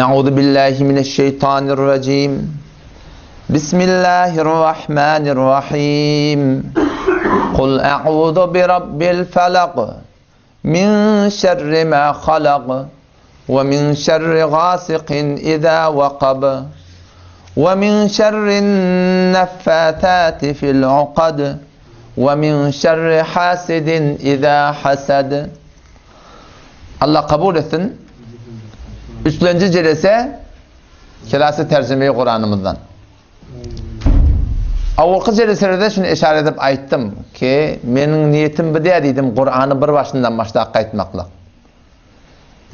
أعوذ بالله من الشيطان الرجيم. بسم الله الرحمن الرحيم. قل أعوذ برب الفلق من شر ما خلق ومن شر غاسق إذا وقب ومن شر النفاثات في العقد ومن شر حاسد إذا حسد. Allah kabul etsin. 3. celese kelası tercümeyi Kur'an'ımızdan. Avukı celeselerde şunu işaret edip ayttım ki menin niyetim bu deydim Kur'an'ı bir başından başlayıp aytmakla.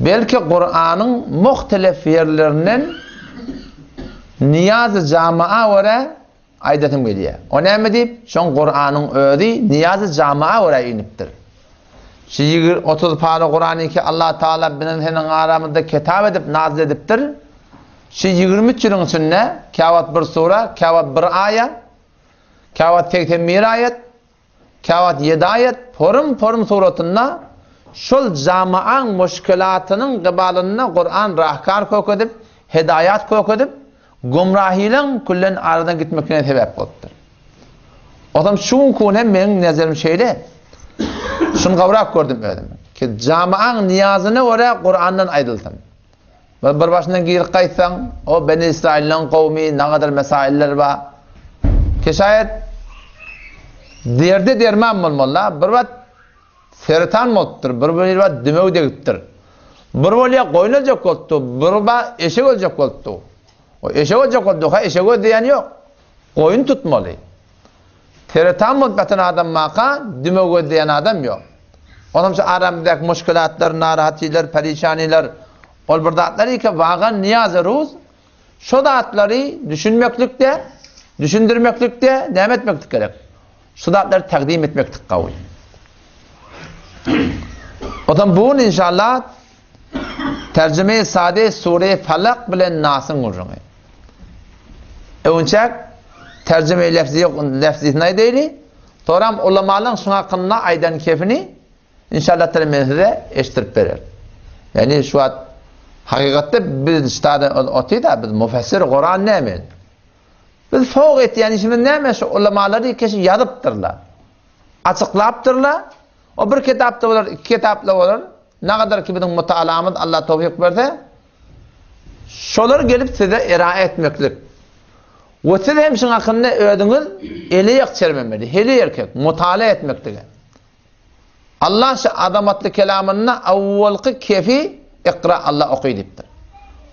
Belki Kur'an'ın muhtelif yerlerinden niyaz-ı cami'a vere aydetim geliyor. O ne mi deyip? Şun Kur'an'ın özü niyaz-ı cami'a vere iniptir. 30 para Kur'an'ı ki Allah Teala benim senin aramızda kitap edip nazil ediptir. 23 yılın içinde kavat bir sura, kavat bir ayet, kavat 81 ayet, kavat 7 ayet, porum suratında şol cami'an müşkilatının gıbalına Kur'an rahkar koyuk edip, hidayat koyuk edip, gumrahiyle kullen aradan gitmekine sebep oldudur. O zaman şun kune benim nezerim şeyde, şunu kavrak gördüm öyle ki cami'an niyazını oraya Kur'an'dan ayrıldım. Ve bir başından geri kaysan o Beni İsrail'in kavmi ne kadar mesailler var. Ki şayet derde derman olmalı. Bir vat sertan molttur, bir vat demev degittir. Bir vat koyulacak oldu, bir vat eşek olacak oldu. O eşek olacak oldu, eşek oldu diyen yok. Koyun tutmalı. Sertan moltbatın adam maka, demev diyen adam yok. Onun için aramdaki müşkilatlar, narahatiler, perişaniler, ol bir dağıtları ki vağan niyaz-ı ruz, şu dağıtları düşünmeklikte, düşündürmeklikte, devam etmeklik gerek. Şu dağıtları takdim etmeklik kavul. O zaman bunu inşallah tercüme-i sade Sure-i Falak bilen Nas'ın kurduğunu. Önçek tercüme-i lefzi ne değil? Sonra ulemalığın şu hakkında aydan keyfini inşallah terimizde eştirip verir. Yani şu an hakikatte biz işte otuyda biz müfessir Kur'an ne mi? Biz fevk et yani şimdi ne mi? Şu ulemaları kesin yazıptırlar. Açıklayıptırlar. O bir kitapta olur, iki kitapta olur. Ne kadar ki bizim mutaalamız Allah tevfik verdi. Şolar gelip size ira etmeklik. Ve siz hem şun hakkında ödünüz eli yak çermemeli. Heli erkek mutala etmeklik. Allah şu adamatlı kelamına avvalki kefi ikra Allah okuyup.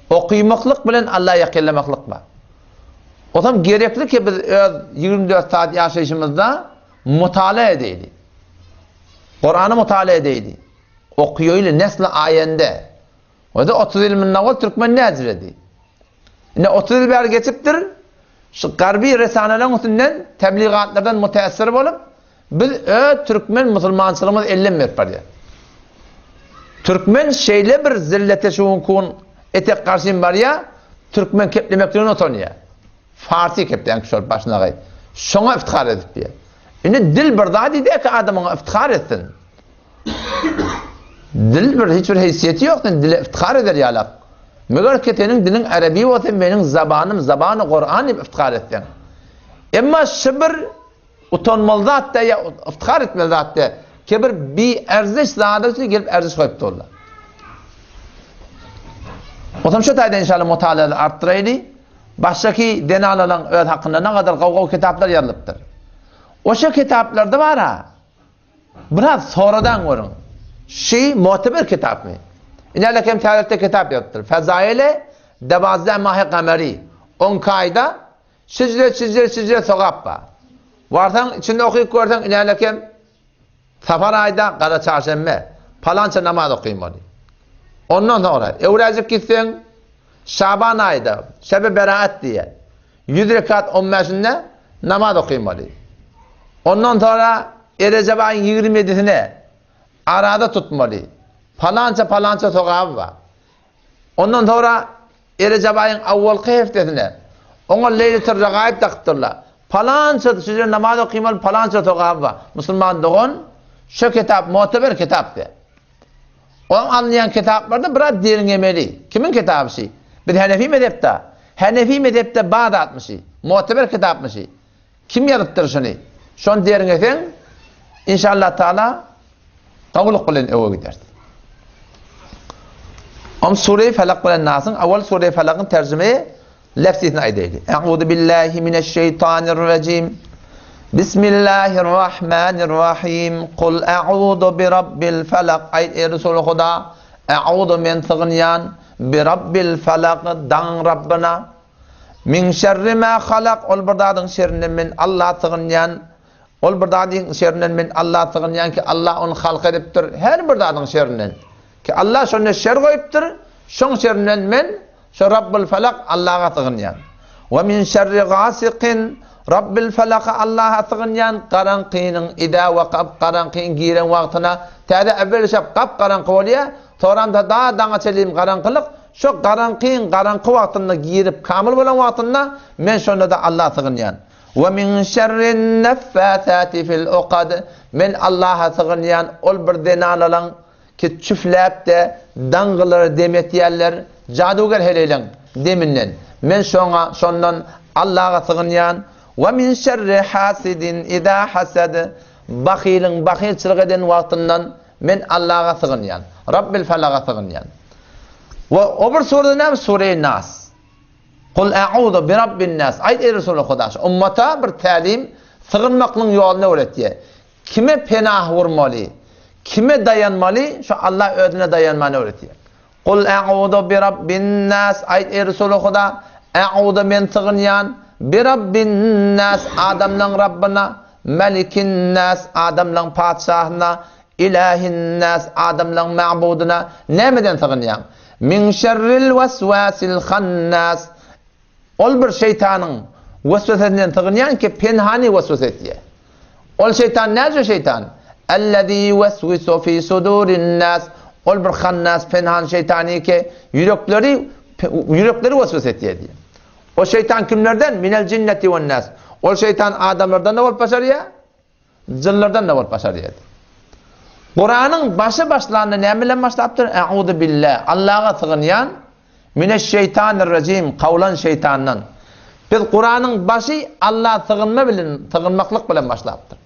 Okuymaklık bilen Allah yakınlamaklık var. O zaman gerekli ki biz 24 saat yaşayışımızda mutala edeydi. Kur'an'ı mutala edeydi. Okuyuyla nesli ayende. O da 30 ilmin navul Türkmen ne hazırladı? Yine 30 yıl bir geçiptir. Şu garbi resanelerin üstünden tebliğatlardan müteessir olup biz Türkmen Müslümançılığımız ellenmiyor parça. Türkmen şeyle bir zillete şuun kun etek karşıyım var ya Türkmen keplemekliğini otanıyor. Farsi kepleyen kişi başına gayet. Şuna iftihar edip diye. Yine dil bir daha dedi ki adamına iftihar etsin. Dil bir hiçbir haysiyeti yok. Dile iftihar eder yalak. Meğer ki senin dilin Arabi olsa benim zabanım zabanı Kur'an'ı iftihar etsin. Ama şibir utanmalı zaten ya iftihar etmeli zaten. Kibir bir erziş zannederse gelip erziş koyup dururlar. O zaman şu tayda inşallah mutalaları arttıraydı. Baştaki denalanan öz hakkında ne kadar kavga kitaplar yazılıptır. O şu kitaplarda var ha. Biraz sonradan görün. Muteber kitap mı? İnşallah kim tarihte kitap yaptır. Fezaile Devazde Mahi Kameri 10 kayda sizce sokap var. Varsan içinde okuyup görsen inşallah kim Safar ayda Kara Çarşembe falanca namaz okuymalı. Ondan sonra Evracık gitsen Şaban ayda Şebe Beraat diye 100 rekat 15'inde namaz okuymalı. Ondan sonra Recep ayın 27'sine arada tutmalı. Falanca sokağı var. Ondan sonra Recep ayın avvalki heftesine ona Leylet-i Regaib taktırlar. Falanca sizce namaz okuymalı falanca sokağı var. Müslüman doğun şu kitap muteber kitaptı. Onun anlayan kitaplarda biraz derin emeli. Kimin kitabı şey? Bir Hanefi mezhepte bağda atmışı. Muteber kitapmışı. Kim yazıptır şunu? Şon derin eten inşallah Teala kabul kılın eve gider. Sure-i Felak bilen Nas'ın avval Sure-i Felak'ın tercümeyi lafzine aydaydı. Euzu billahi mineşşeytanirracim. Bismillahirrahmanirrahim. Kul a'udhu bi rabbil felak. Ey Resul Huda, a'udhu men tığınyan bi rabbil felak dan Rabbına. Min şerri ma halak. Ol bırdadın şerrinden men Allah tığınyan. Ol bırdadın şerrinden men Allah tığınyan ki Allah onu halk ediptir. Her bırdadın şerrinden. Ki Allah şonu şer koyuptur. Şon şerrinden men şu Rabbul felak Allah'a tığınyan. Ve min şerri gasiqin. Rabbil felak Allah'a tığınyan karanqinin ida vakab karanqin giren vaktına täze evvel şap kap karanqı oluyor. Toranda daha dana çelim karanqılık. Şu karanqin karanqı vaktında girip kamil bolan vaktında men şonu da Allah tığınyan. Ve min şerrin neffathati fil uqad. Men Allah'a tığınyan ol bir denalalan ki çüflep de dangıları demetiyerler cadugar heleylen deminden. Men şondan Allah'a tığınyan. Ve min şerri hasidin idâ hasad. Bakilin bakilçilik eden vaktından men Allah'a tığınyan. Rabbil felak'a tığınyan. Ve o bir surede ne? Sure-i Nas. Kul a'udhu bi rabbin nas. Ayet ey Resulü Hudaş. Ummata bir talim tığınmaklığın yolunu öğretiyor. Kime penah vurmalı? Kime dayanmalı? Şu Allah ödüne dayanmanı öğretiyor. Kul a'udhu bi rabbin nas. Ayet ey Resulü Huda. A'udhu men tığınyan. Bir Rabbin nas adamlan Rabbına, Melikin nas adamlan padişahına, İlahin nas adamlan ma'buduna. Nemeden tığınyan? Min şerril vesvasil hannas. Ol bir şeytanın vesvesesinden tığınyan ki penhani vesvese ettiye. Ol şeytan nece şeytan? Ellezî vesvisu fî sudurin nas. Ol bir hannas penhan şeytani ki yürekleri vesvese ettiye diye. O şeytan kimlerden? Minel cinneti ve nas. O şeytan adamlardan da olup başarıya, cınlardan da olup başarıya. Kur'an'ın başlarında ne bilen başlaptır? Eûzu billah. Allah'a tığınyan mineşşeytanirracim. Kavlan şeytandan. Biz Kur'an'ın başı Allah'a tığınmaklık bilen başlaptır.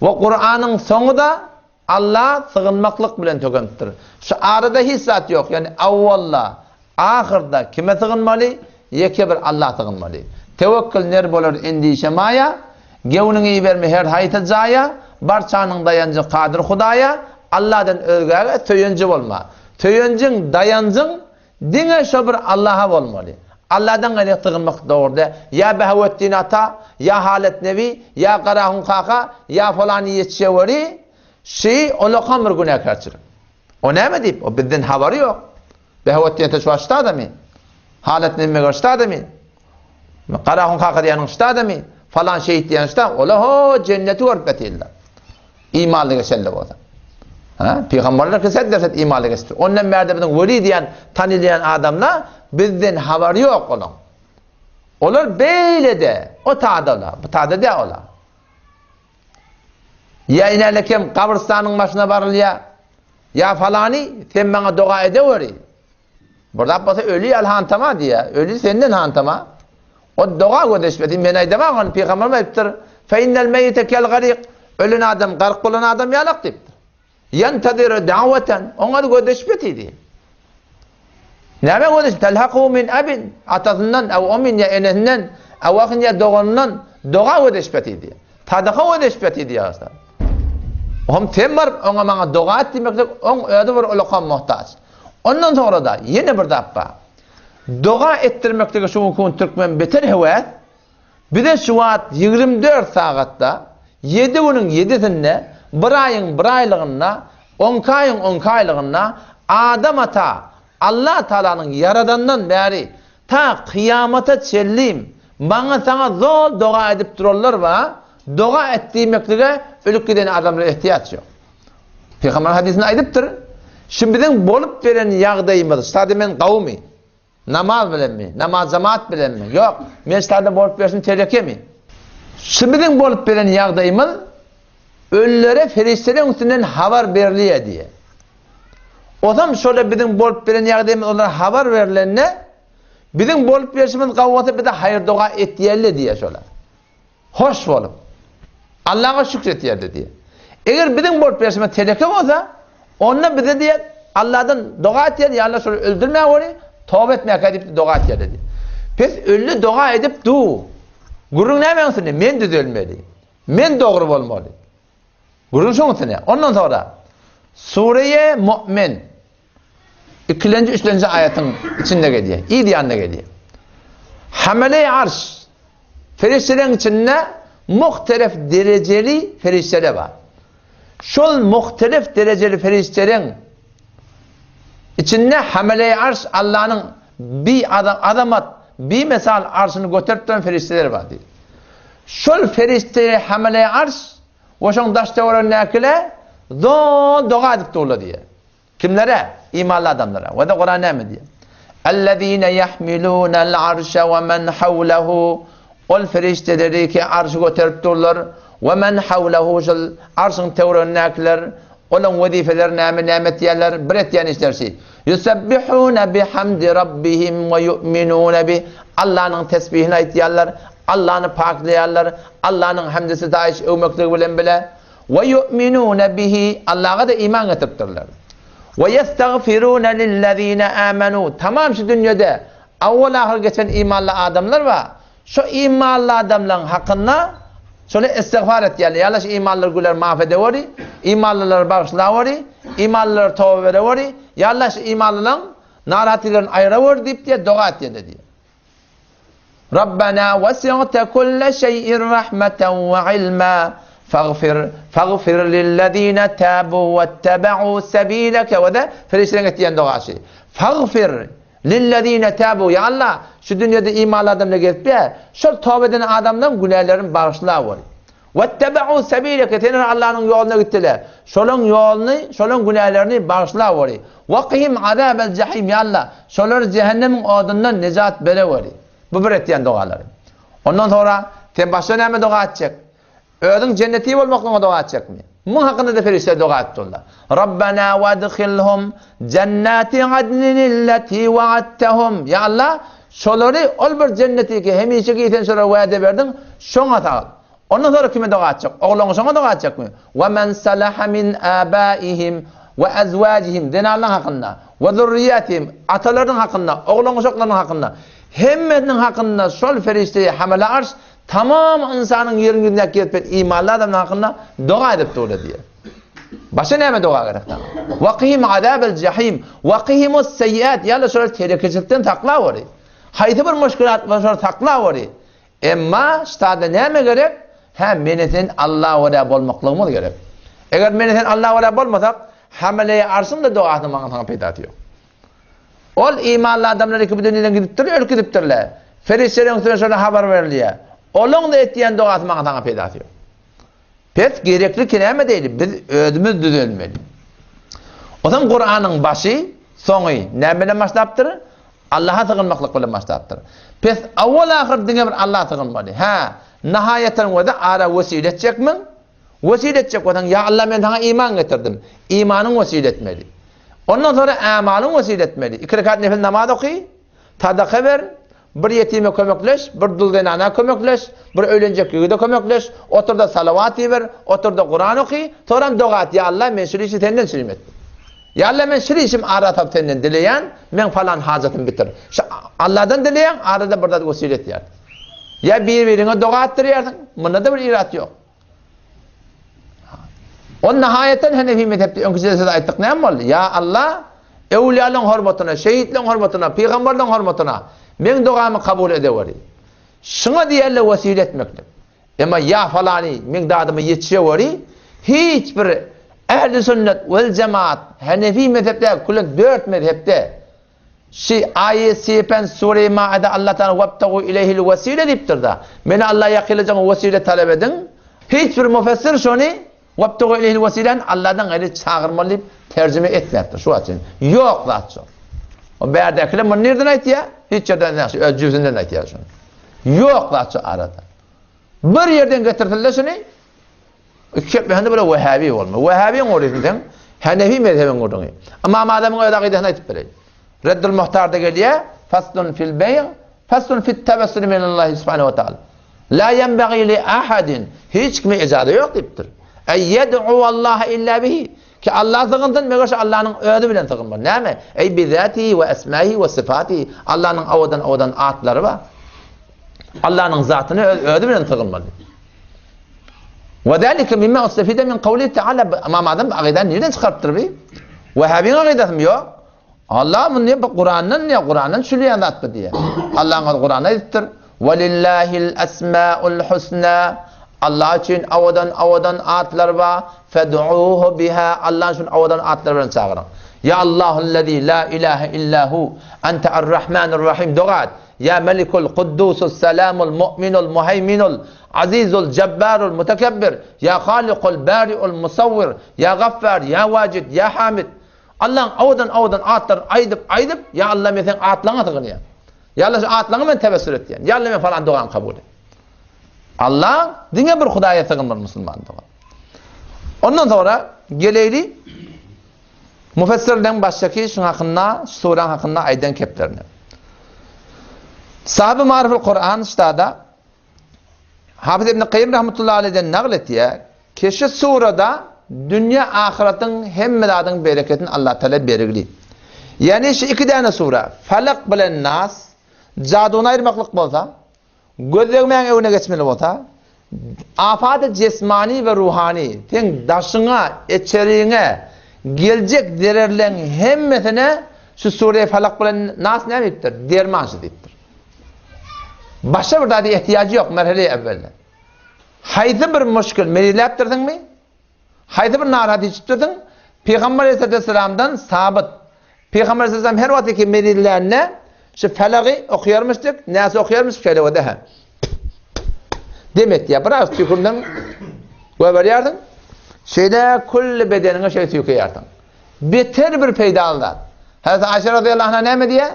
Ve Kur'an'ın sonu da Allah'a tığınmaklık bilen tökenttir. Şu arada hissat yok. Yani avvalla, ahirda kime tığınmalı? Yeke bir Allah tığınmalı. Tevekkül ner bolar endişe maya, gevnin iyi verme her hayta zaya, barçanın dayancı kadir Hudaya, Allah'dan örgüge töyüncü olma. Töyüncün dayancın dine şu bir Allah'a olmalı. Allah'dan gayret tığınmak doğru. Ya Behvettin Ata, ya Halet Nevi, ya Karahun Kaka, ya falan yetişeveri, olokan bir günah kaçırır. O ne mi deyip? O bizden havari yok. Behvettin Ata şu açtı adamı. Halet Nevi'ye açtı adamı. Karahun Kaka diyanın açtı adamı. Falan şehit diyanın açtı adamı. Ola ho cenneti varıp betildi. İmanlı geçerli o da. Peygamberler keser derset imanlı geçti. Ondan merdebeden veli diyen, tanılayan adamla bizden havari yok onun. Olur böyle de. O taada ola. Bu taada de ola. Ya inerlekem kabristanın başına varıl ya falani sen bana dua edeveri. Burada basa ölü alhantama diye. Ölü senden hantama. O dua gödeşmedi. Ben aydama onu peygamberime yaptır. Fe innel meyyite kel garik. Ölün adam, gark olan adam yalak deyiptir. Yentadiru daveten. Ona da gödeşmedi. Neme gödeşmedi? Telhaku min abin. Atasından, ev omin ya enesinden, ev akin ya doğanından dua gödeşmedi. Tadaka gödeşmedi diye aslında. Oğum tem var, ona bana dua et demektir. On öde var ulukan muhtaç. Ondan sonra da yine bir dabba. Dua ettirmekteki şu hukukun Türkmen beter hevet. Bir de şu vaat 24 saatta 7 günün 7'sinde bir ayın bir aylığına 10 ayın 10 aylığına adam ata Allah Teala'nın yaradandan beri ta kıyamata çellim bana sana zor dua edip dururlar ve dua ettiğimektige ölüp giden adamlara ihtiyaç yok. Peygamber hadisine aydıptır. Şimdiden bolup veren yağdayımız. Sadece men kavmi. Namaz bilen mi? Namaz cemaat bilen mi? Yok. Men sadece bolup versin tereke mi? Şimdiden bolup veren yağdayımız ölülere feriştelerin üstünden haber veriliyor diye. O zaman şöyle bizim bolup veren yağdayımız onlara haber verilenine Bizim bolup verişimiz kavvatı bir de hayır dua etiyerli diye şöyle. Hoş bolup. Allah'a şükretiyerli diye. Eğer bizim bolup verişimiz teleke olsa, onunla bize diye Allah'tan dua etiyerli, ya Allah şöyle öldürmeye orayı, tövbe etmeye kadip dua etiyerli diye. Pes ölü dua edip du. Gurun ne mensin? Men düzelmeli. Men doğru olmalı. Gurun şunun ne? Ondan sonra Sure-i Mü'min 2. 3. ayetin içinde geliyor. İyi diyanına geliyor. Hamele-i arş feriştelerin içinde muhtelif dereceli ferişteler var. Şol muhtelif dereceli feriştelerin içinde hamele-i arş Allah'ın bir adamat bir mesal arşını götürüp duran ferişteler var diyor. Şol ferişteleri hamele-i arş o şun daşta oran nakile doğa edip doğru diye. Kimlere? İmanlı adamlara. Ve de Kur'an ne mi diye? اَلَّذ۪ينَ يَحْمِلُونَ الْعَرْشَ وَمَنْ حَوْلَهُ Ol ferişteleri ki arşı götürüp dururlar. وَمَنْ حَوْلَهُ Arşın teorenler, olan vazifeler, nimet yerler, bir etiyen işlersi. يُسَبِّحُونَ بِحَمْدِ رَبِّهِمْ وَيُؤْمِنُونَ بِهِ Allah'ın tesbihine etiyerler, Allah'ını paklayanlar, Allah'ın hamdisi ta'iş övmekliği bilen bile. وَيُؤْمِنُونَ بِهِ Allah'a da iman getirtirler. وَيَسْتَغْفِرُونَ لِلَّذ۪ينَ آمَنُوا Tamam şu dünyada evvel ahir geçen imanlı adamlar var. Şu imanlı adamların hakkında şöyle istiğfar et yani. Yalnız imanlılar güler mahvede imanlılar bağışla imanlılar tövbe veri. Yalnız imanlıların narahatlerini ayıra deyip diye dua et diye. Rabbena vesi'te kulle şey'in rahmeten ve ilma. فاغفر للذين تابوا واتبعوا سبيلك وذا فريسلين etiyen duası. فاغفر للذين تابوا ya Allah şu dünyada imanlı adamla gelip ya şu tövbe eden adamdan günahlarını bağışla var. واتبعوا سبيلك senin Allah'ın yoluna gittiler. Şolun yolunu, şolun günahlarını bağışla var. وقهم عذاب الجحيم ya Allah şolar cehennemin odundan necat bere var. Bu bir etiyen duaları. Ondan sonra sen başına ne dua edecek? Ödün cenneti olmakla dua edecek mi? Bunun hakkında da ferişte dua ettiler. Rabbena vadkhilhum cennati adnin illeti vaadtehum. Ya Allah, şoları ol bir cenneti ki hemişe giyten şoları vaade verdin, şona tağıl. Ondan sonra kime dua edecek? Oğlunu şona dua edecek mi? Ve men salaha min abaihim ve ezvacihim. Den Allah'ın hakkında. Ve zürriyatihim. Ataların hakkında. Oğlunu şokların hakkında. Hemmenin hakkında şol ferişteyi hamle arş tamam insanın yerinde gelip imanlı adamın hakkında dua edip durdu diye. Başka ne dua gerek? Vakihim azabel cehim, vakihimus seyyiat. Ya Allah şöyle tehlikecilikten takla var. Haydi bir müşkülat var şöyle takla var. Ama işte ne gerek? Hem menetin Allah ve Rabb olmaklığımız gerek. Eğer menetin Allah ve Rabb olmasak, hamleyi arsın da dua etmekten peyda ediyor. Ol imanlı adamları ki bu dünyadan gidip duruyor, gidip duruyorlar. Ferişlerin üstüne şöyle haber veriliyor. Onun da ettiğin dua etmekten peyda ediyor. Pek gerekli ki ne mi değil? Biz ödümüz düzelmeli. O zaman Kur'an'ın başı, sonu ne bile başlattır? Allah'a sığınmaklık bile başlattır. Pek evvel ahir dinle bir Allah'a sığınmalı. Ha, nihayeten o da ara vesile edecek mi? Vesile edecek o zaman ya Allah ben sana iman getirdim. İmanın vesile etmeli. Ondan sonra amalın vesile etmeli. 2 rekat nefil namaz okuy, sadaka ver, bir yetime kömekleş, bir dul denana kömekleş, bir öğlenecek yüzde kömekleş, otur da salavatı ver, otur da Kur'an okuy, sonra dua et. Ya Allah ben şunu işi senden sürüm ettim. Ya Allah ben şunu işim aratıp senden dileyen, ben falan hacatımı bitir. Allah'tan dileyen, arada burada vesile et yer. Ya birbirine dua ettiriyorsun, bunda da bir irat yok. O nihayeten Hanefi mezhepte önküzede ayettik ne yapmalı? Ya Allah, evliyaların hürmetine, şehitlerin hürmetine, peygamberlerin hürmetine men duamı kabul edeveri. Şuna diyerle vesile etmekle. Ama ya falani men dadımı yetişeveri, hiçbir ehl-i sünnet vel cemaat Hanefi mezhepte, kullen 4 mezhepte ayet sepen Sure-i Maide Allah Teala vebtegu ileyhil vesile deyiptir da. Meni Allah'a yakılacağım vesile talep edin. Hiçbir müfessir şunu vebtegu ileyhil vesilen Allah'dan gayrı çağırmalı tercüme etmektir. Şu açın. Yok zaten. O beyerdekiler bunu nereden ait ya? Hiç yerden nasıl? Öz cüzünden ait ya şunu. Yok zaten arada. Bir yerden getirdiler şunu. Köpmehinde böyle Vehhabi olma. Vehhabi'nin orasından Hanefi mezhebinin orasından. Ama adamın öyle akidesine itip verelim. Reddül Muhtar'da geliyor. فصل في البيع فصل في التبسل من الله سبحانه وتعالى. La yenbagî li ahadin, hiç kime icazı yok diptir. Yed'u Allah illa bihi. Ki Allah sığındın meğer Allah'ın ödü bilen sığınma. Näme? Ey bi zatihi ve esmaihi ve sifatihi. Allah'ın odan atları var. Allah'ın zatını ödü bilen sığınma. Ve zalika mimma ustafide min kavli Teala. Ama madem akiden nereden çıkarttır bi? Vehhabin akidetim yok. Allah'ın ne Kur'an'ın şülüyen zatı diye. Allah'ın Kur'an'a edittir. Velillahil esmaul husna. Allah için avadan atlar var. Fed'uhu biha. Allah için avadan atlar var çağırın. Ya Allahüllezî la ilahe illahu. Ente er-Rahmanir-Rahim. Duat. Ya Melikul Kuddusus Selamul Mu'minul Muheyminul Azizul Cebbarul Mutekebbir. Ya Halikul Bari'ul Musavvir. Ya Gaffar. Ya Vacid. Ya Hamid. Allah'ın avadan atlar aydıp ya Allah mesela atlana tıkınıyor. Ya Allah atlana men tebessül et yani. Ya Allah men falan duan kabul et. Allah dine bir Hudaya sığınır Müslüman duan. Ondan sonra geleyli müfessirden baştaki şun hakkında, suran hakkında aydan keplerini. Sahabe-i Mariful Kur'an istada Hafız İbn Kayyim rahmetullahi aleyh'den nagletiye ki şu surada dünya ahiretin hemmeladın bereketini Allah Teala berigli. Yani şu iki tane sura Falak bilen Nas caduna ayırmaklık bolsa, gözlemeyen evine geçmeli bolsa, afat-ı cismani ve ruhani, ten daşına, içeriğine gelecek dererlerin hemmesine şu Sure-i Falak bilen Nas ne bittir? Dermanşı dittir. Başka bir daha ihtiyacı yok merhale evvelde. Haydi bir müşkül meriyle yaptırdın mı? Haydi bir narahat içtirdin. Peygamber Aleyhisselam'dan sabit. Peygamber Aleyhisselam her vaktiki merillerine şu Falak'ı okuyarmıştık. Nasıl okuyarmıştık? Şöyle o daha. Demek ya biraz tükürdün. Göveriyordun. Şeyde kulli bedenine şey tüküyordun. Beter bir peydalılar. Hazreti Ayşe radıyallahu anh'a ne mi diye?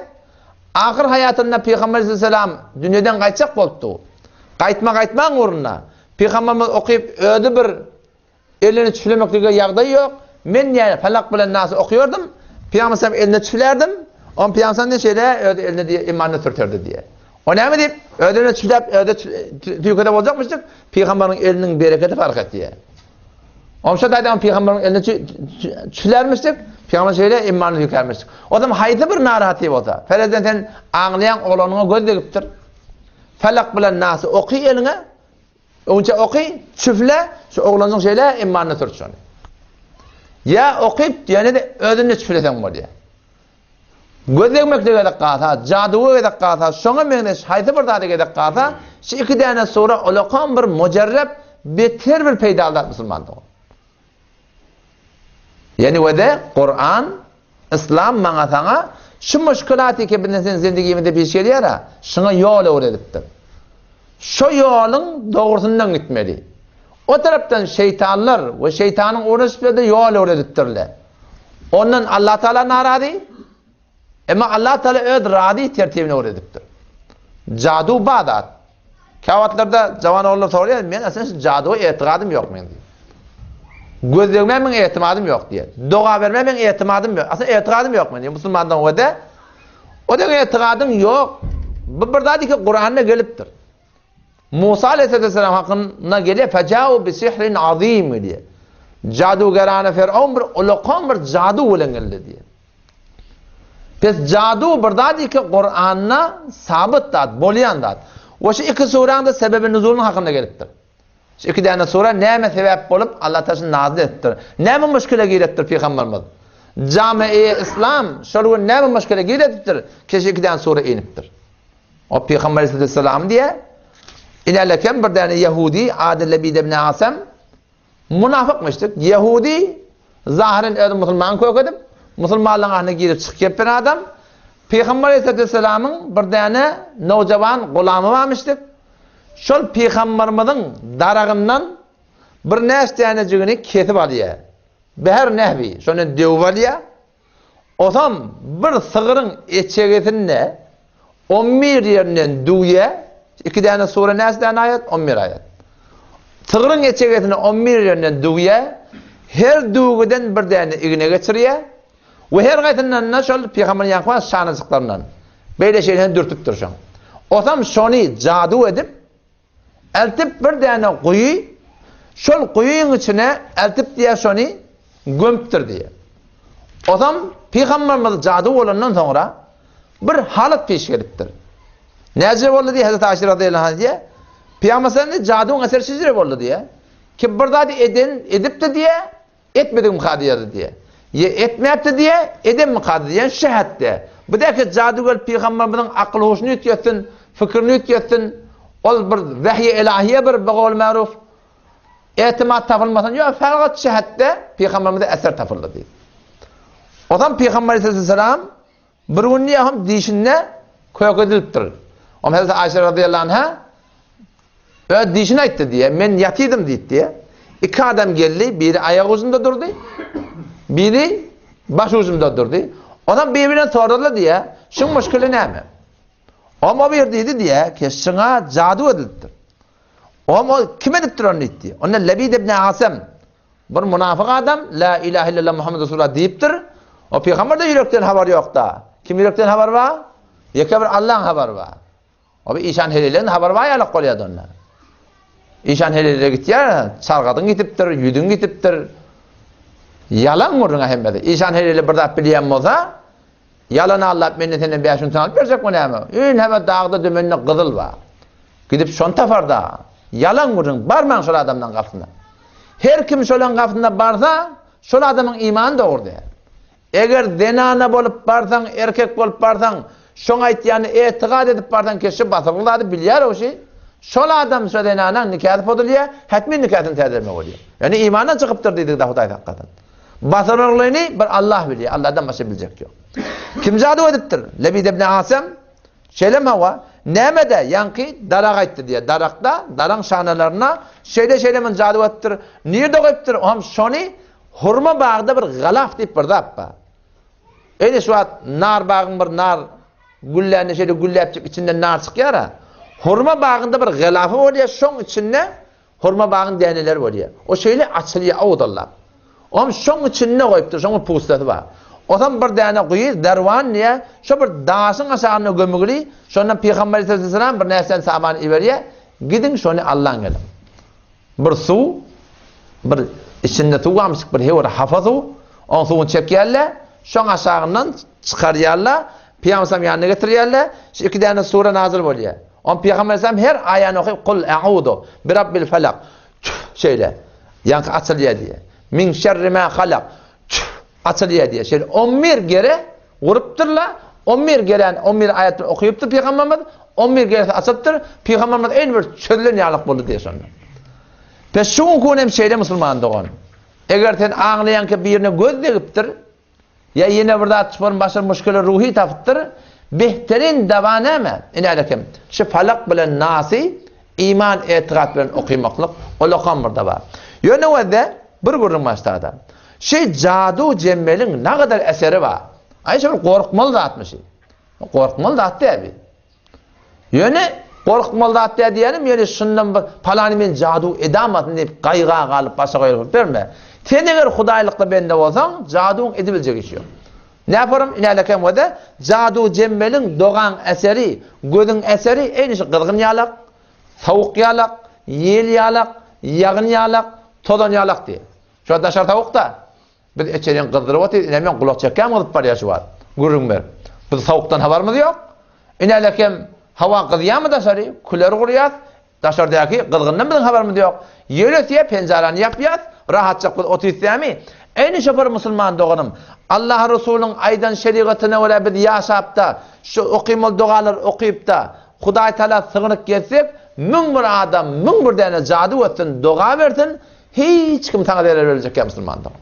Ahir hayatında Peygamber Aleyhisselam dünyadan kaçacak oldu. Kaytma uğruna. Peygamberimiz okuyup ödü bir elini çüflemekliğe yağdayı yok. Men yani Falak bilen Nas'ı okuyordum. Peygamber eline çüflerdim. On Peygamber ne şeyle ödü eline diye imanını sürterdi diye. O ne mi deyip ödüne çüflep ödü tüykede olacakmıştık. Peygamberin elinin bereketi fark etti diye. Onşa da Peygamberin eline çüflermiştik. Peygamber şeyle imanını yükermiştik. O zaman haydi bir narahatı olsa. Ferezden anlayan oğlanına göz degiptir. Falak bilen Nas'ı okuy eline. Önce okuy, çüfle, şu oğlanın şeyle imanını sürtsün. Ya okuyup yani de ödünle çüflesen var diye. Gözlemekle gedek kalsa, cadığı gedek kalsa, şuna meyneş, haydi bir daha da gedek kalsa, şu iki tane sonra olakan bir mücerreb, beter bir peydalar Müslümandı. Yani ve de Kur'an, İslam bana sana, şu müşkülatı ki senin zindigimde bir şey yara, şuna yolu öğretiptir. Şu yolun doğrusundan gitmeli. O taraftan şeytanlar ve şeytanın uğraşıp da yol öğretiptirler. Ondan Allah Teala narazı, ama Allah Teala öz radi tertibini öğretiptir. Cadu badat. Kavatlarda cavan oğullar soruyor, ben aslında caduya etiqadım yok men diye. Gözlemem men etimadım yok diye. Doğa vermem men etimadım yok. Aslında etiqadım yok men diye. Müslümandan o da etiqadım yok. Bu bir daha ki Kur'an'da geliptir. Musa Aleyhisselam hakkında geliyor fecau bi sihrin azim diye. Cadugerane Firavun bir ulukan bir cadu ile geldi diye. Pes cadu bir daha ki Kur'an'da sabit dat, bolyan dat. O şu iki suranda sebebi nuzulun hakkında geliptir. Şu iki tane sura neme sebep olup Allah Teala nazil ettir. Neme müşkile girettir Peygamberimiz. Cami-i İslam şöyle neme müşkile girettir. Keşke iki tane sura iniptir. O Peygamber Aleyhisselam diye İlerlerken bir tane Yahudi Adil Lebid ibn Asam münafıkmıştık. Yahudi zahiren öyle Müslüman koyup Müslümanlığın ahine girip çıkıp bir adam. Peygamber Aleyhisselam'ın bir tane nocavan gulamı varmıştık. Şol Peygamberimizin darağından bir neş tanecigini kesip alıyor. Beher nehvi. Şunu devvalıyor. O zaman bir sığırın içerisinde 11 yerinden duya. İki tane sure nesden ayet, 11 ayet. Sığırın içerisinde 11 yerinden duya. Her duğudan bir tane iğne geçiriyor. Ve her gayetinden nasıl Peygamberin yakma şanızlıklarından. böyle şeyden dürtüp duruşan. Otam şonu cadu edip eltip bir tane kuyu şol kuyunun içine eltip diye şonu gömüptür diye. Otam Peygamberimiz cadu olandan sonra bir halat peş geliptir. Necip oldu diye Hazreti Ayşe radıyallahu anh diye Peygamber'in cadunun eseri sizlere oldu diye. Ki burada edip de diye etmedik mi kadiyyadı diye. Etmeyip diye edem mi kadiyyadı diye şehat diye. Bu da ki cadugar Peygamber'in akıl hoşunu ütüyetin, fikrini ütüyetin, ol bir vahyi ilahiye bir bağol maruf etimat tapılmasın. Yok fakat şehatte Peygamber'in eser tapıldı diye. O zaman Peygamber aleyhisselam bir gün niye hem dişine koyak ediliptir. O Hazreti Ayşe radıyallahu anh'a öyle dişine aitti diye, men yatıydım deyip diye. İki adam geldi, biri ayak uzunda durdu, biri baş uzunda durdu. Ondan birbirine sordular diye, şun müşkülü ne mi? O bir dedi diye, ki şuna cadu ediliptir. O kim ediptir onu etti? Ondan Lebid ibn Asem, bir münafık adam, la ilahe illallah Muhammed Resulullah deyiptir. O Peygamber de yürekten haber yok da. Kim yürekten haber var? Yekabir Allah'ın haber var. O bir işan helilerin haber var ya kolyadı onlar. İşan helilere gitti ya, sargadın gitiptir, yüdün gitiptir. Yalan vurun ahemmedi. İşan helile burada biliyem olsa, yalanı Allah minnetinin bir yaşını alıp verecek mi ne mi? Ün hemen dağda dümenine kızıl var. Gidip şon tafarda, yalan vurun, barman şol adamdan kapısında. Her kim şolun kapısında barsa, şol adamın imanı doğru der. Eğer denana bolup barsan, erkek bolup barsan, şona yani etikad edip barsan keşke basırlılardı bilyar o şey. Şol adam söylenen nikahı poduluyor, hatmi nikahını tercüme oluyor. Yani imandan çıkıptır dedik da Huday hakikaten. Basırlığını bir Allah biliyor, Allah'dan başka bilecek yok. Kim cadu ediptir? Lebid ibn Asem, şeylem hava, nemede yankı darak etti diye, darakta, daran şanalarına, şeylemin cadu ettir, nerede koyuptur? Ham şonu, hurma bağda bir galaf deyip bir dappa. Öyle şu an, nar bağın bir nar, güllerini şeyle gülle yapacak, içinden nar çıkıyor ya. Hurma bağında bir gılafı oluyor, şun içinde hurma bağın deneleri oluyor. O şeyle açılıyor, avudallah. Onun şun içinde koyuptur, şunun pustatı var. O zaman bir tane koyuyor, dervan niye? Şu bir dağısın aşağına gömüklü, şundan Peygamber aleyhisselam bir neslen sahabanı iberiye, gidin şunu Allah'ın gelin. Bir su, bir içinde su varmış, bir hevur hafazı, onun suyunu çekiyorlar, şun aşağından çıkarıyorlar, Peygamber yanına getiriyorlar, şu iki tane sure nazil oluyor. On Peygamber aleyhisselam her ayağını okuyup, kul e'udu bi rabbil felak, şöyle, yankı açılıyor diye. Min şerri ma halak, açılıyor diye. Şöyle 11 kere vuruptırlar. 11 kere 11 ayetini okuyuptur Peygamberimiz. 11 kere açıptır. Peygamberimiz en bir çöllen yalık buldu diye sonra. Pes şun kunem şeyde Müslüman doğan. Eğer sen ağlayan ki birine göz deyiptir, ya yine burada çıpırın başır müşkülü ruhi tapıttır, behterin davana mı? İnalekim. Şu falak bilen nasi, iman etikat bilen okuymaklık, o lokan burada var. Yönü vede, bir gurun başlarda. Şey cadu cemmelin ne kadar eseri var. Ayşe bir korkmalı da atmış. Korkmalı da attı abi. Yönü korkmalı da attı diyelim. Yani şundan palanimin cadu edamadın deyip kaygağa kalıp başa koyulup verme. Sen eğer hudaylıkla bende olsan cadun edebilecek iş yok. Ne yaparım? İnalekem o da cadu cemmelin doğan eseri, gözün eseri en işi kızgın yalak, tavuk yalak, yel yalak, yağın yalak, todan yalak diye. Şu an dışarı tavuk da biz içeriden kızdırıp atıyoruz. İnemen kulak çekken olup var ya şu var. Gurun ver. Biz tavuktan haberimiz yok. İnalekem hava kızıya mı dışarı? Kuler kuruyor. Dışarıdaki kızgından bizim haberimiz yok. Yöyle diye pencereni yapıyoruz. Rahatça oturuyor mi? En şoför Müslüman doğanım. Allah Resulü'nün aydan şeriatına öyle bir yaşayıp da şu okuymalı dualar okuyup da Huday Teala sığınıp gelsek min bir adam, min bir tane cadu etsin, dua versin hiç kim sana değer verecek ya Müslüman doğan.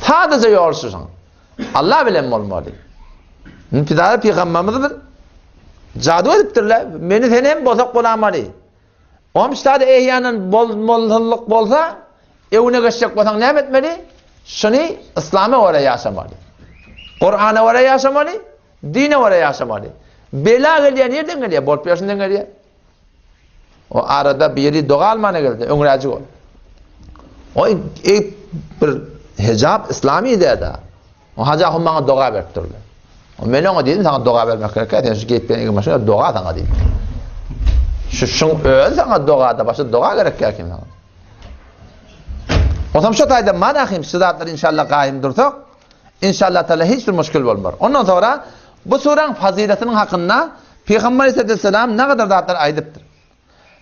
Sadece yoğursuzsun. Allah bilen olmalı. Pidare Peygamberimiz cadu ediptirler. Beni senem bozak bulamalı. O müstahde ehyanın bolhuluk bolsa evine geçecek bolsan ne etmeli? Şunu İslam'a oraya yaşamalı. Kur'an'a oraya yaşamalı. Dine oraya yaşamalı. Bela geliyor nereden geliyor? Bol piyasından geliyor. O arada biri doğa almana geldi. Öngüracı ol. O bir hicab İslami de. O hacı ahumana doğa vertirdi. Men ona dedim sana doğa vermek gerek. Yani şu gitmeye başına doğa sana dedim. Şun sana doğa da başta doğa gerek ki sana. O zaman şu tayda manahim sıratlar inşallah kaim dursak inşallah Teala hiçbir müşkül olmaz. Ondan sonra bu suranın faziletinin hakkında Peygamber Aleyhisselam ne kadar zatlar aydıptır.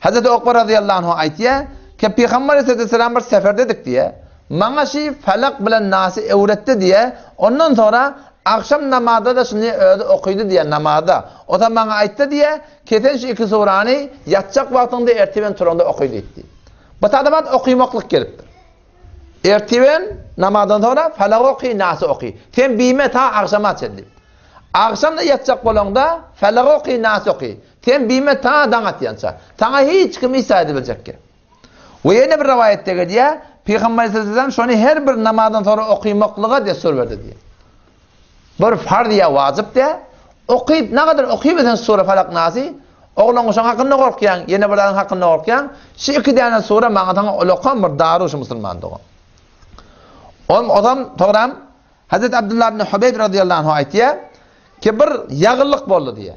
Hazreti Okbar radıyallahu anh aytiye ki Peygamber Aleyhisselam bir seferdedik diye bana felak bilen nasi öğretti diye ondan sonra akşam namazda da şunu okuydu diye namazda. O da bana aytti diye keten şu iki surani yatacak vaktinde ertiven turunda okuydu etti. Bu tadabat okuymaklık geliptir. Ertiven namazdan sonra felak okuy nasi okuy. Sen bime ta akşama çeldi. Akşamda yatacak bolanda felak okuy nasi okuy. Sen bime ta dangat yansa. Sana hiç kim isaydı bilecek ki. Ve yeni bir rivayette geliyor. Peygamber Aleyhisselam şunu her bir namazdan sonra okuymaklığa destur verdi diye. Bir farz ya vacip de okuyup ne kadar okuyup sure Felak Nasi oğlan uşan hakkında korkuyan, yeni birlerin hakkında korkuyan şu iki tane sure mağazana olokan bir daruş Müslüman doğan. O zaman toğram Hazreti Abdullah ibn Hubeyb radıyallahu anh aytiye ki bir yağıllık boldu diye.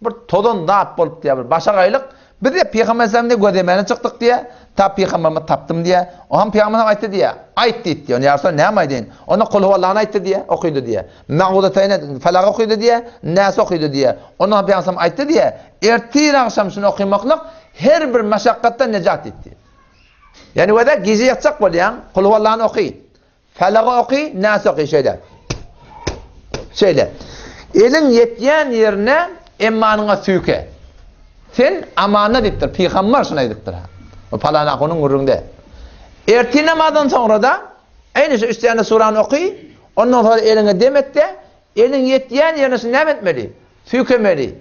Bir todun dağıp bolup diye bir başa aylık. Bir de Peygamber Aleyhisselam'da gödemene çıktık diye. Ta Peygamber'e taptım diye. O ham Peygamber'e aytti diye. Aytti diye. Ya Resulallah ne amaydın? Ona kul huvallahu aytti diye. Okuydu diye. Ma'udatayne Felak okuydu diye. Nas okuydu diye. Ona Peygamber aytti diye. Ertir akşam şunu okumaklık her bir meşakkattan necat etti. Yani ve de gece yatacak bolyan kul huvallahu okuy. Felak okuy, Nas okuy şeyler. Elin yetyen yerine emmanına süke. Sen amanat ettir. Peygamber şuna ediptir. O falana konun gurrunda. Erti namazdan sonra da aynı şu üstüne suranı okuy. Ondan sonra eline demet de elin yetyen yerine ne etmeli? Sükemeli.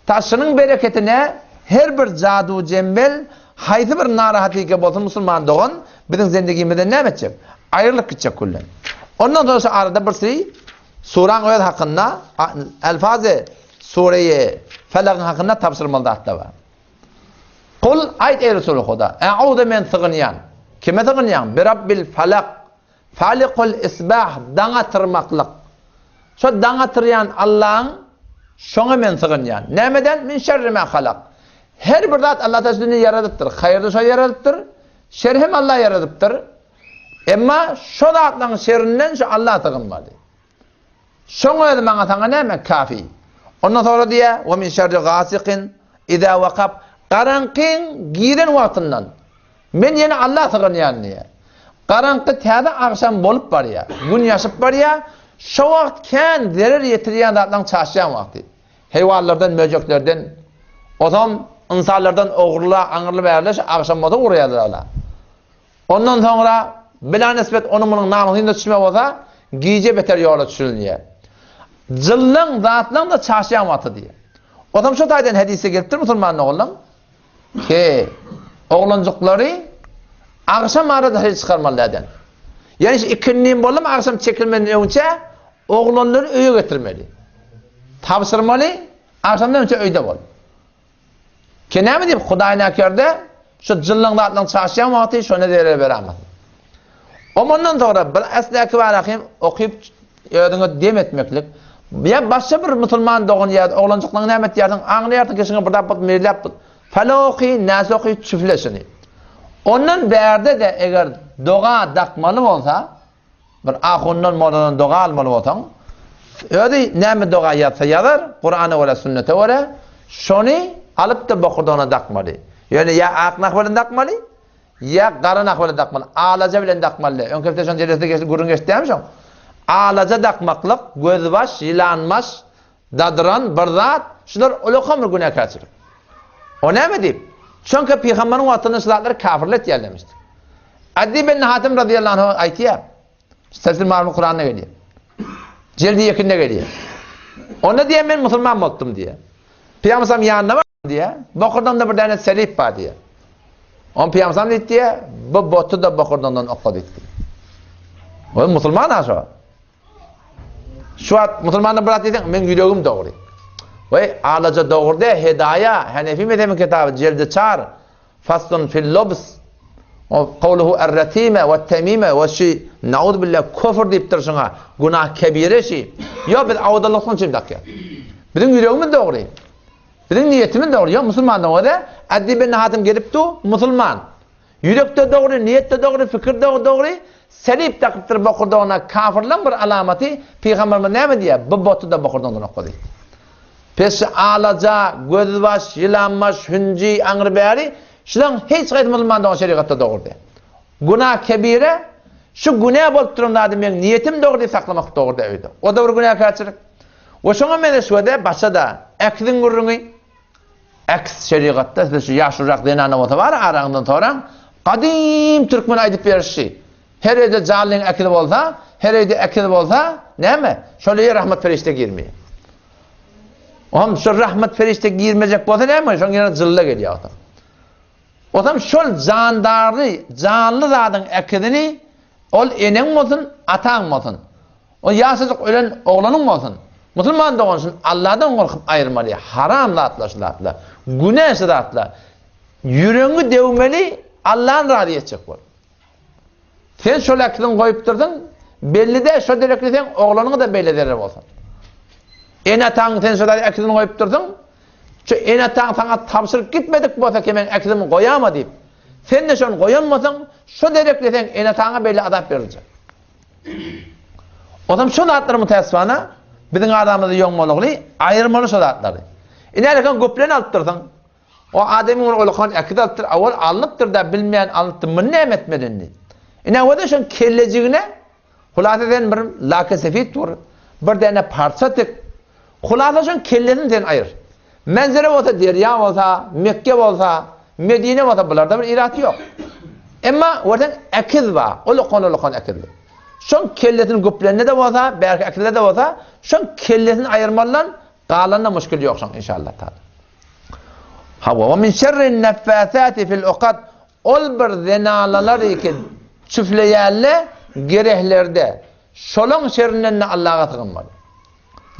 Taşının bereketine her bir cadu cembel haydi bir narahatike bolsun Müslüman doğun bizim zindagimizde ne edecek? Ayrılık gidecek kullen. Ondan sonra şu arada bir şey suran oyat hakkında elfazı sureyi Felak'ın hakkında tafsirmalı hatta var. Kul ayet ey Resulü Huda. E'udu men sığınyan. Kime sığınyan? Bir Rabbil Felak. Falikul isbah. Dana tırmaklık. Şu dana tıryan Allah'ın şuna men sığınyan. Nemeden? Min şerri men halak. Her bir zat Allah tasdini yaradıptır. Hayırlı şey yaradıptır. Şer hem Allah yaradıptır. Ama şu zatların şerrinden şu Allah sığınmalı. Şuna edin bana sana neme? Kafi. Ondan sonra diye وَمِنْ شَرِّ غَاسِقٍ اِذَا وَقَبْ Karanqın giren vaktından men yine Allah sığınyan diye. Karanqı təbi akşam bolup var ya, gün yaşıp var ya, şu vakt ken zarar yetiriyen zatdan çaşıyan vakti. Heyvanlardan, möceklerden, o zaman insanlardan oğurla, anırlı verler, akşam boda uğrayadılar. Ondan sonra bila nispet onun bunun namusunda düşme olsa, giyce beter yola düşürülüyor. Zıllın zatlan da çaşıyan vakti diye. O zaman şu taydan hadise geliptir Müslümanın oğlum. Ki oğlancıkları akşam arada hiç çıkarmalılardan. Yani ikinliğin bolup akşam çekilmeden önce oğlanları öye getirmeli. Tavsırmalı, akşamdan önce öyde bol. Ki ne mi deyip Hudayna körde şu cıllın zatlan çaşıyan vakti şuna değerli veremez. Ondan sonra bir eslaki var okuyup dem etmeklik. Ya başka bir Müslüman doğun ya oğlancıklarını nemet yerden anlayardın keşke burada bak merlep Faloqi nasoqi çüfleşini. Onun berde de eğer doğa dakmalı olsa bir ahundan modanın doğa almalı olsan öyle neme doğa yatsa yazar Kur'an'a ve sünnete ve şunu alıp da bakırdağına dakmalı. Yani ya aknak bilen dakmalı ya qaranak bilen dakmalı. Ağlaca bilen dakmalı. Ön köfte şun ceresinde geçti gurun geçti demişim. Ağlaca dakmaklık gözbaş, yılanmaz, dadıran, bırdat şunlar ulukan bir güne kaçırır. O ne mi deyip? Çünkü Peygamber'in vatanı sılatları kafirlet yerlemiştir. Addi bin Hatim radıyallahu anh aytiye. Tefsir Maruf Kur'an'da geliyor. Cildi yakında geliyor. Ona diye ben Müslüman oldum diye. Peygamber yanına var diye. Bakırdan da bir tane serif var diye. On Peygamber dedi diye. Bu botu da bakırdan okudu etti. O Müslüman aşağı. Şu an Müslümanı bırak dedin. Ben yüreğim doğru. Ve ağlaca doğurda Hidaya Hanefi mezhebi kitabı cildi 4 faslun fil lubs ve kavluhu er-ratime ve temime ve naud billah kofir deyip tursunga, günah kebire şey. Yo biz avdalıktan çıktık ya. Bizim yüreğimiz doğru. Bizim niyetimiz doğru. Ya Müslüman da o da adli ben hatim gelip tu Müslüman. Yürekte doğru, niyette doğru, fikirde doğru. Selip takıptır bakırda ona kafirlan bir alameti Peygamberimiz ne mi diye? Bu botu da bakırdan ona koydu. Pes alaca, gözbaş, yılanmaş, hünci, anırbari şulan hiç gayet Müslüman da şeriatta doğru diye. Günah kebire şu günah bolup turundadı men niyetim doğru diye saklamak doğru deydi. O da bir günah kaçırık. O şoňa mene şuada başada ekdin gurrungy eks şeriatta şu yaşurak denen o var arağından toran qadim Türkmen aydyp berişi. Her ede jallyň ekdi bolsa, her ede ekdi bolsa, näme? Şoleye rahmet ferişte girmiyor. Oğlum şu rahmet ferişte girmeyecek bolsa näme? Şoňa zılla gelýär. Otam şol jandarly, janly zadyn ekdini ol eneň bolsun, ataň bolsun. O ýaşasyk ölen oglanyň bolsun. Müslüman da olsun Allah'dan korkup ayırmalı. Haram zatlaşlar. Günah zatlar. Yüreğini devmeli Allah'ın razı edecek var. Sen şöyle aklını koyup durdun. Belli de şu direkli sen oğlanını da belli ederler olsun. En atan sen şöyle aklını koyup durdun. Şu en atan sana tapşırıp gitmedik bu olsa kemen aklını koyama deyip. Sen de şunu koyamazsan şu direkli sen en atana belli adap verecek. O zaman şunu atlarımı tesvana. Bizim adamımızı yoğmalıqlı, ayırmalı şodatları. İnerken göplerini alıp dursan, o adamın olukan ekide alıptır, avval alınıptır da bilmeyen alıptır, mı ne emetmedin? O da şun kelleciğine, hulaseden bir laka sefit var, bir tane parça tık, hulasa şun kellerini sen ayır. Menzere olsa, derya olsa, Mekke olsa, Medine olsa, bunlarda bir iratı yok. Ama oradan ekid var, olukan ekid var. Şon kellesinin göplerine de olsa, belki ekide de olsa, şon kellesini ayırmalılar, qalanına müşkül yok şon inşallah taala. Hava ve min şerrin neffasati fil uqad ol bir zenalalar iken çüfleyerle gerehlerde şolun şerrinden Allah'a sığınmalı.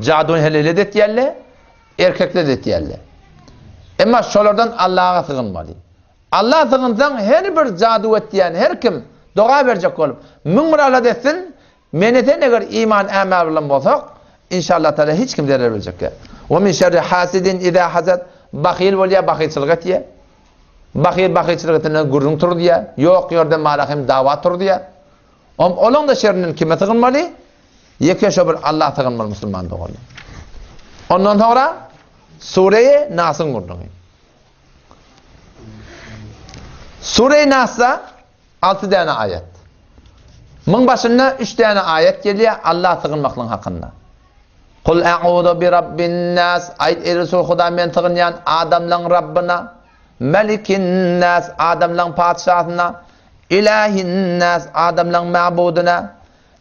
Cadun helele de diyerle, erkekle de diyerle. Ama şolardan Allah'a sığınmalı. Allah'a sığınsan her bir cadu etdiyen her kim doğa verecek olup mümrala desin meneten eğer iman emevrlan bolsak inşallah taala hiç kim zarar verecek ya. Ve min şerri hasidin iza hasad bakhil bolya bakhilçılık diye. Bakhilçılıktan gurrun tur diye. Yok yerde malahim dava tur diye. Onun da şerrinden kime sığınmalı? Yeke şobur Allah sığınmalı Müslüman da olur. Ondan sonra Sure-i Nas'ın kurdun. Sure-i Nas'ta 6 tane ayet. Bunun başında 3 tane ayet geliyor Allah sığınmaklığın hakkında. Kul a'udu bi rabbin nas ayet Resul Huda men sığınyan adamların Rabbına, Melikin nas adamların padişahına, İlahin nas adamların ma'buduna,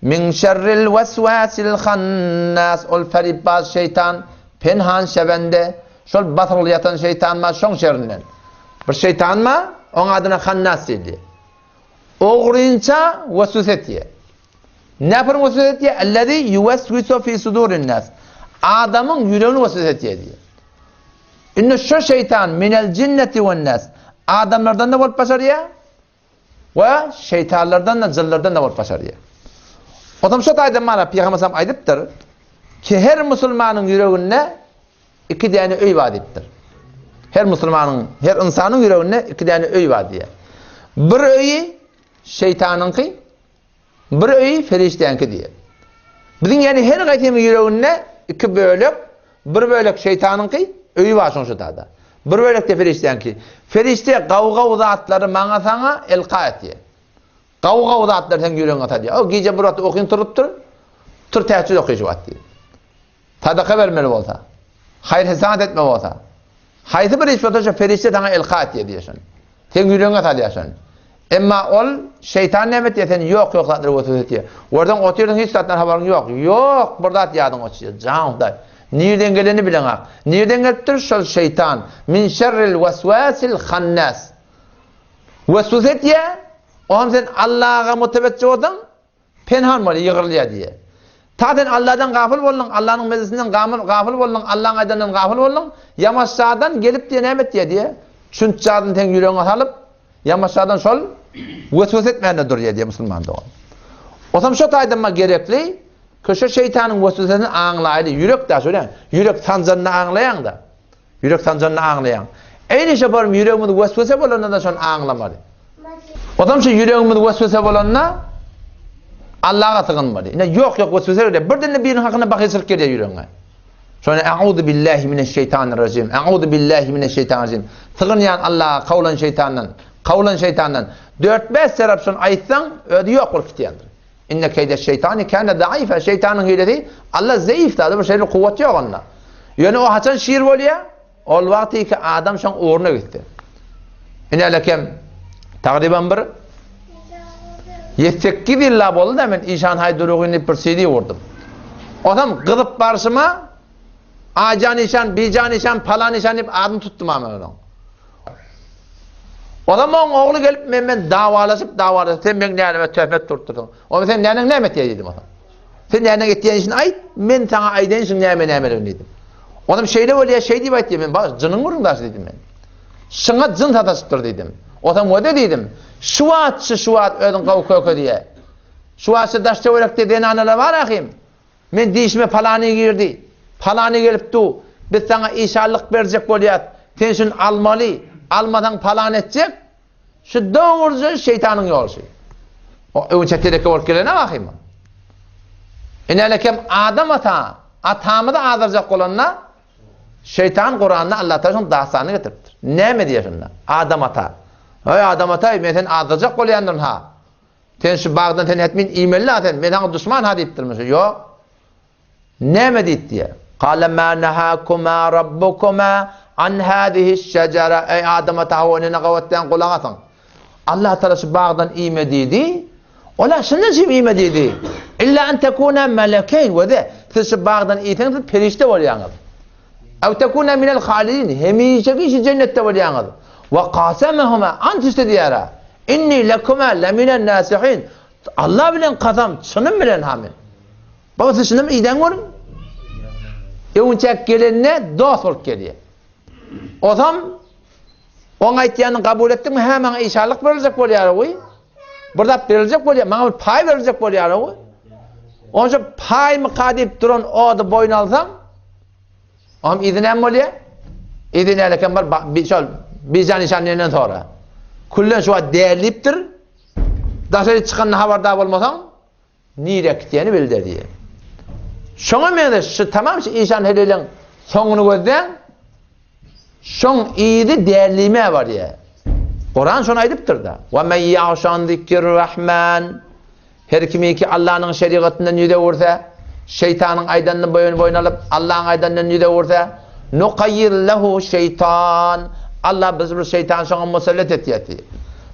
min şerril vesvasil hannas ol feribbaz şeytan penhan şevende şol batıl yatan şeytan ma şon şerrinden. Bir şeytan ma onun adına hannas dedi. Oğrunca vesvese diye. Ne yapar vesvese diye? Ellezî yuvesvisu fî sudûrin nas. Adamın yüreğini vesvese diye. İnne şu şeytan minel cinneti ven nas. Adamlardan da volt başarıya ve şeytanlardan da zillerden de volt başarıya. O zaman şu ayda bana Peygamber sallallahu aleyhi ve sellem aydıptır ki her Müslümanın yüreğine 2 tane öy vadiptir. Her Müslümanın, her insanın yüreğine 2 tane öy var diye. Bir öyü şeytanınki, bir öyü ferişteyanki diye. Bizim yani her qaytımın yüreğine 2 bölük, bir bölük şeytanınki öyü var şonşu tada. Bir bölük de ferişteyanki. Ferişte qavga uzatları maňa saňa elqa et diye. Qavga uzatları sen yüreğine ata diye. O gece buratı okuyun turup tur teheccüd okuyucu at diye. Sadaka vermeli olsa, hayır hesanat etme olsa, hayır bir iş fotoğrafı ferişte sana elqa et diye şun. Sen yüreğine ata diye şun. Emma ol şeytan nemet desen yok zatları oturuyor diye. Oradan oturuyorsun hiç zattan haberin yok. Yok burada yadın oturuyor. Canımda. Nereden geleni bilen hak. Nereden geliptir şu şeytan. Min şerril vesvasil hannas. Vesvese diye o sen Allah'a muteveccih oldun. Penhan malı yığırlıya diye. Taden Allah'dan gafil boldun. Allah'ın meclisinden gafil boldun. Allah'ın aydanından gafil boldun. Yamaçlardan gelip diye nemet diye. Çünkü cadın ten yüreğine alıp Yamaçlardan sol vesvese etmeyene dur diye Müslüman da o. Otam şu taydama gerekli, köşe şeytanın vesvesesini anlaydı. Yürek de söyle. Yürek sancağını anlayan da. Yürek sancağını anlayan. Aynı şey var mı yüreğimde vesvese bolanına da son anlamadı. Otam şu yüreğimde vesvese bolanına Allah'a sığınmadı. Ne yok vesvese öyle. Birden birinin hakkında bakışır geliyor yüreğine. Sonra "Euzu billahi mineşşeytanirracim. Euzu billahi mineşşeytanirracim." Sığınyan Allah'a kavlan şeytandan. Kavlan şeytandan. 4-5 serap son aytsan ödü yok korkutuyandır. İnne keyde şeytani kâne zayıfe. Şeytanın hileti Allah zayıftadır. Bir şeyle kuvveti yok onunla. Yani o haçan şiir oluyor. Ol vakti ki adam şan uğruna gitti. İne lekem takriben bir 7-8 yıl oldu da ben İşan Hayduruğu'nu bir CD vurdum. Adam gıdıp barışıma acan işan, bican işan, falan işan deyip adım tuttum ama onu. Adam onun oğlu gelip ben davalaşıp sen ben neyene töhmet turtturdun. O sen neyene ne emet dedim adam. Sen neyene gittiğin için ayt, ben sana ayden için neyeme dedim. Adam şeyde böyle şey deyip ayt dedim. Bak cının vurundaşı dedim ben. Şına cın satasıptır dedim. Adam o da dedim. Şuat ödün kavu diye. Şuatçı daşça olarak dediğin anılar var akıyım. Ben değişime falanı girdi. Falanı gelip du. Biz sana inşallık verecek boliyat. Sen şunu almalı. Almadan falan edecek. Şu doğruca şeytanın yolu. O önçetedeki orkelene bakayım. İnelekem adam atamı da ağdıracak olanına şeytan Kur'an'da Allah Teala'nın dahsanı getiriptir. Ne mi diyor şimdi? Adam ata. Hay adam ata ben sen ağdıracak olayandır ha. Sen şu bağdan sen etmin imelli aten. Ben sana düşman ha deyiptirmiş. Yok. Ne mi deyip diye. Kale ma nehâkumâ rabbukumâ an hâzihi şecere. Ey adam ata önüne kavatten kulağatın. Allah Teala şu bağdan ime dedi. Ola şunun için ime dedi. İlla en tekûne melekeyn ve de. Siz şu bağdan iyitiniz perişte olayanız. Ev tekûne minel halidin. Hemiyecek işi cennette olayanız. Ve kâsemehuma antüste diyara. İnni lekuma leminen nasihin. Allah bilen kazam, şunun bilen hamin. Baba siz şunun iyiden görün. Evunçak gelenine dost olup geliyor. O zaman ona ihtiyanını kabul ettin mi hemen inşallah verilecek oluyor. Burada verilecek oluyor. Bana bir pay verilecek oluyor. Onun için pay mı kadip duran o da boyun alsam onun izine mi oluyor? İzine eleken var bir can nişanlığından sonra. Kullen şu an değerliptir. Dışarı çıkan haberdar olmasan nire gittiğini bildir diye. Şuna mı şu tamam şu insan heliyle sonunu gözden son iyiydi değerlime var ya. Kur'an şuna aydıptır da. وَمَنْ يَعْشَانْ ذِكِّرْ rahman. Her kimi ki Allah'ın şeriatından yüde vursa, şeytanın aydanını boyun alıp Allah'ın aydanından yüde vursa, نُقَيِّرْ لَهُ şeytan. Allah biz bir şeytan şuna musallat etti.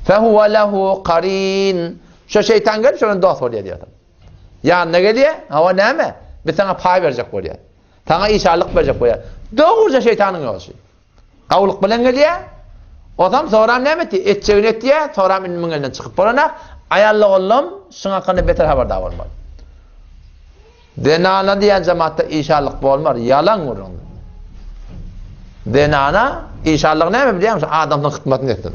فَهُوَ لَهُ قَرِينَ. Şu şeytan gelip şuna dost oluyor diyor. Yani ne geliyor? Hava ne mi? Bir sana pay verecek oluyor. Sana inşallık verecek oluyor. Doğruca şeytanın yolu. Kavluk bilen geliyor. O zaman sonra ne etti? Etçeğin etti ya. Sonra ilmin elinden çıkıp olana ayarlı oğlum şuna hakkında beter haberdar olmalı. Denana diyen cemaatta inşallık bu olmaz. Yalan vurun. Denana inşallık ne mi biliyor musun? Adamın hıtmetini ettin.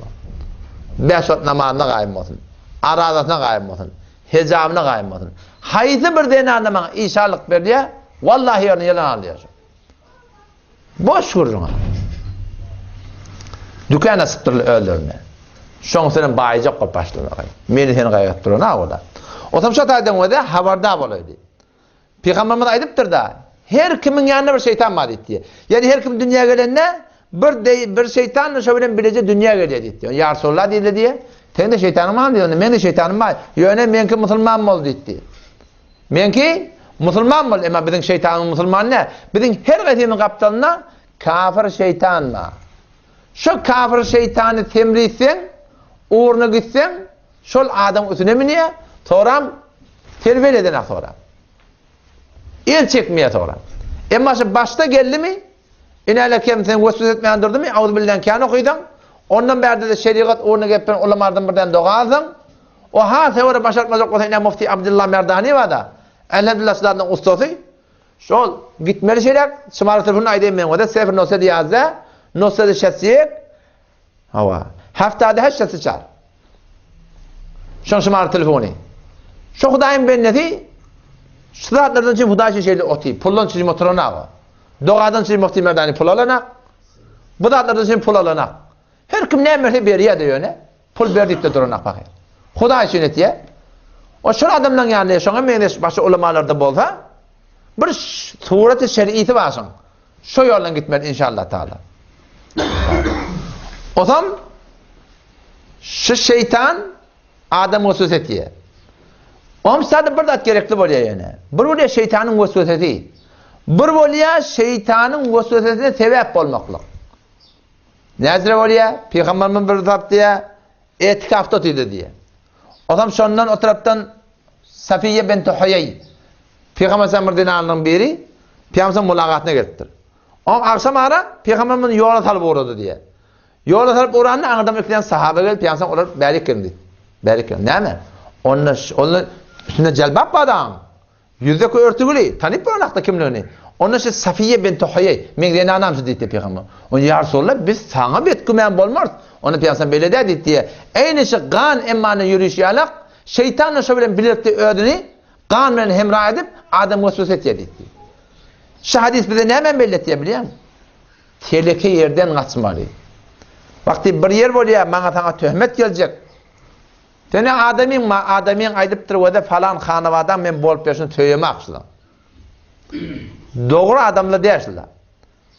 5 vakit namazına kaym olsun. Arazasına kaym olsun. Hicabına kaym olsun. Haydi bir denana bana inşallık ver diye vallahi onu yalan alıyorsun. Boş vurun. Dükkana sıktırılı öldürme. Şoň senin bayjak kop başlama. Meni seni gaýat durana ola. Otam şo taýdan öde habardar bolaydy. Peygamberimiz aýdypdyr da, her kimin ýanynda bir şeytan bar diýdi. Yani her kim dünýäge gelende bir şeytan şo bilen bilece dünýäge geldi diýdi. Ya Rasulullah diýdi diye. Sen de şeytanım var diýdi. Men de şeytanım var. Ýöne menki musulman bol diýdi. Menki musulman bol, ama bizim şeytanın musulman ne? Bizim her gaýtynyň gapdalyna kafir şeytan var. Şu kafir şeytanı temritsen, uğruna gitsen, şol adam üstüne mi niye? Sonra terbiye edene sonra. El çekmeye sonra. Ama şu başta geldi mi? İnalekem sen vesvese etmeyen durdu mu? Auzubillahi kâne okuydan. Ondan beri de şeriat uğruna gepen ulamardan birden doğazın. O ha sevara başartmazak olsa yine Mufti Abdullah Merdani var da. Elhamdülillah sizlerden ustası. Şol gitmeli şeyler. Şımarı telefonunu aydayım ben o da. Sefer nosedi yazdı. Nosedi şetsiyek. Hava. Haftada her şetsi çar. Şon şımarı telefonu. Şu Hudayın benneti sıratlardan için Huday şeyli oti, pullan için motoruna var. Doğadan için muhtemelen merdani pul alana. Bu da için pul alana. Her kim ne emreti beriye diyor ne? Pul verdik de duruna bakayım. Huday için etiye. O şu adamdan yani şuna meynes başı ulamalarda bolsa bir sureti şer'iyeti varsın. Şu yoldan gitmeli inşallah Teala. O zaman şu şeytan Adem vasvese etiye. O sadece bir dat gerekli oluyor yani. Bir oluyor şeytanın vasvesesi. Bir oluyor şeytanın vasvesesine sebep olmaklık. Nezre oluyor? Peygamber'in bir taptıya etikaf tutuydu diye. O zaman şundan o taraftan Safiye binti Huyey Peygamber Samırdina'nın biri Peygamber'in mülakatına gittir. O akşam ara Peygamber'in yola salıp uğradı diye. Yola salıp uğrandı anadam yükleyen sahabe gelip Peygamber olur berik girdi. Berik girdi. Ne mi? Onun üstünde celbap adam. Yüzdeki örtügülü. Tanıp bir anakta kimliğini. Onun için Safiye binti Huyey. Men dene anamsı deydi Peygamber. Onu ya Resulullah biz sana betkümen bolmaz. Onu Peygamber böyle dedi diye. Aynı şey gan emmanın yürüyüşü alak. Şeytanla şu bilen bilirdi ödünü. Gan bilen hemra edip Adem vasvese etdi. Şu hadis bize ne hemen belirtiyor biliyor musun? Tehlike yerden kaçmalı. Vakti bir yer oluyor, bana sana töhmet gelecek. Seni Adem'in aydıptır ve de falan hanavadan ben bol peşini töyeme akşılan. Doğru adamla dersin.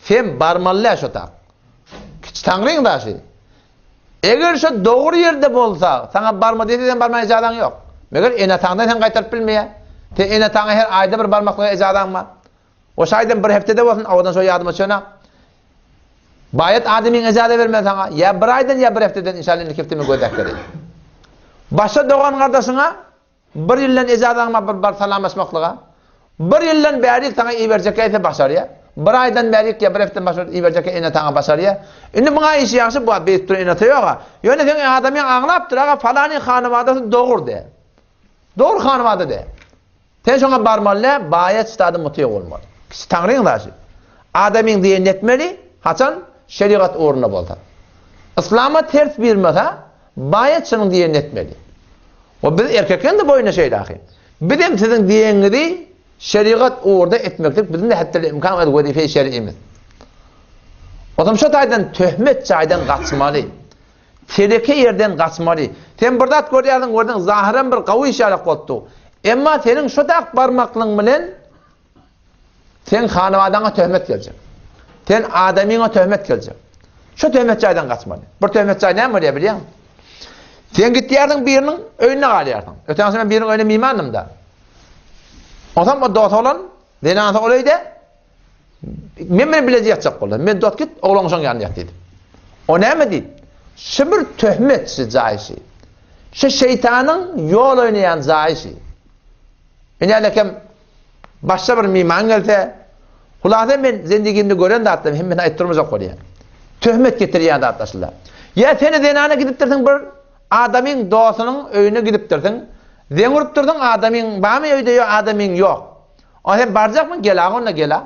Sen barmalı yaşatak. Tanrı'nın da şey. Eğer şu doğru yerde bolsa, sana barma dediysen barma ecadan yok. Meğer enatağından sen kaytarıp bilmeye. Sen enatağına her ayda bir barmakla ecadan var. O şayden bir haftada olsun, oradan sonra yardım açıyorsun. Bayat Adem'in ecada vermez sana. Ya bir aydan ya bir haftadan inşallah ilkiftimi gödek verir. Başta doğan kardeşine bir yıldan ecadan bir salamlaşmaklığa. Bir yıldan beri sana iyi verecek ise başar ya. Bir aydan beri ya bir haftadan başar iyi verecek enatağına başar ya. Şimdi buna işi yaxşı bu bir tür enatı yok. Yani sen Adem'in anlaptır ama falanın hanımadası doğru de. Doğru hanımadı de. Sen şuna barmalı, bayat stadı mutlaka olmalı. Tanrı'nın da şey. Adem'in diyen etmeli, haçan şeriat uğruna bolsa. İslam'a ters bir meta, bayat şunun diyen etmeli. O biz erkeklerin de boyuna şey dahi. Bizim sizin diyenleri şeriat uğruna etmektir. Bizim de hatta imkan var vazife şer'imiz. O zaman şu taydan töhmet çaydan kaçmalı. Tehlike yerden kaçmalı. Sen burada görüyorsun oradan zahiren bir kavu işaret koydu. Ama senin şu da parmaklığın bilen sen hanımadana töhmet gelecek. Sen Adem'ine töhmet gelecek. Şu töhmet çaydan kaçmalı. Bir töhmet çay ne mi biliyor musun? Sen gittiyordun birinin önüne kalıyordun. Öten sonra birinin önüne mimandım da. O zaman o dot olan, denansı olaydı. Ben bileci yatacak oldu. Ben dot git, oğlan son yanına yat dedim. O ne mi değil? Şu bir töhmet cahisi. Şu şeytanın yol oynayan cahisi. Yani başka bir miman gelse, hulasa ben zendigimde gören de attım, hemen ayıttırmayacak oraya. Töhmet getiriyen de atlaşırlar. Ya seni denana gidip durdun bir adamın doğasının öyüne gidip durdun. Zen vurup durdun adamın, bana öyde yok, adamın yok. O sen baracak mı? Gela, onunla gela.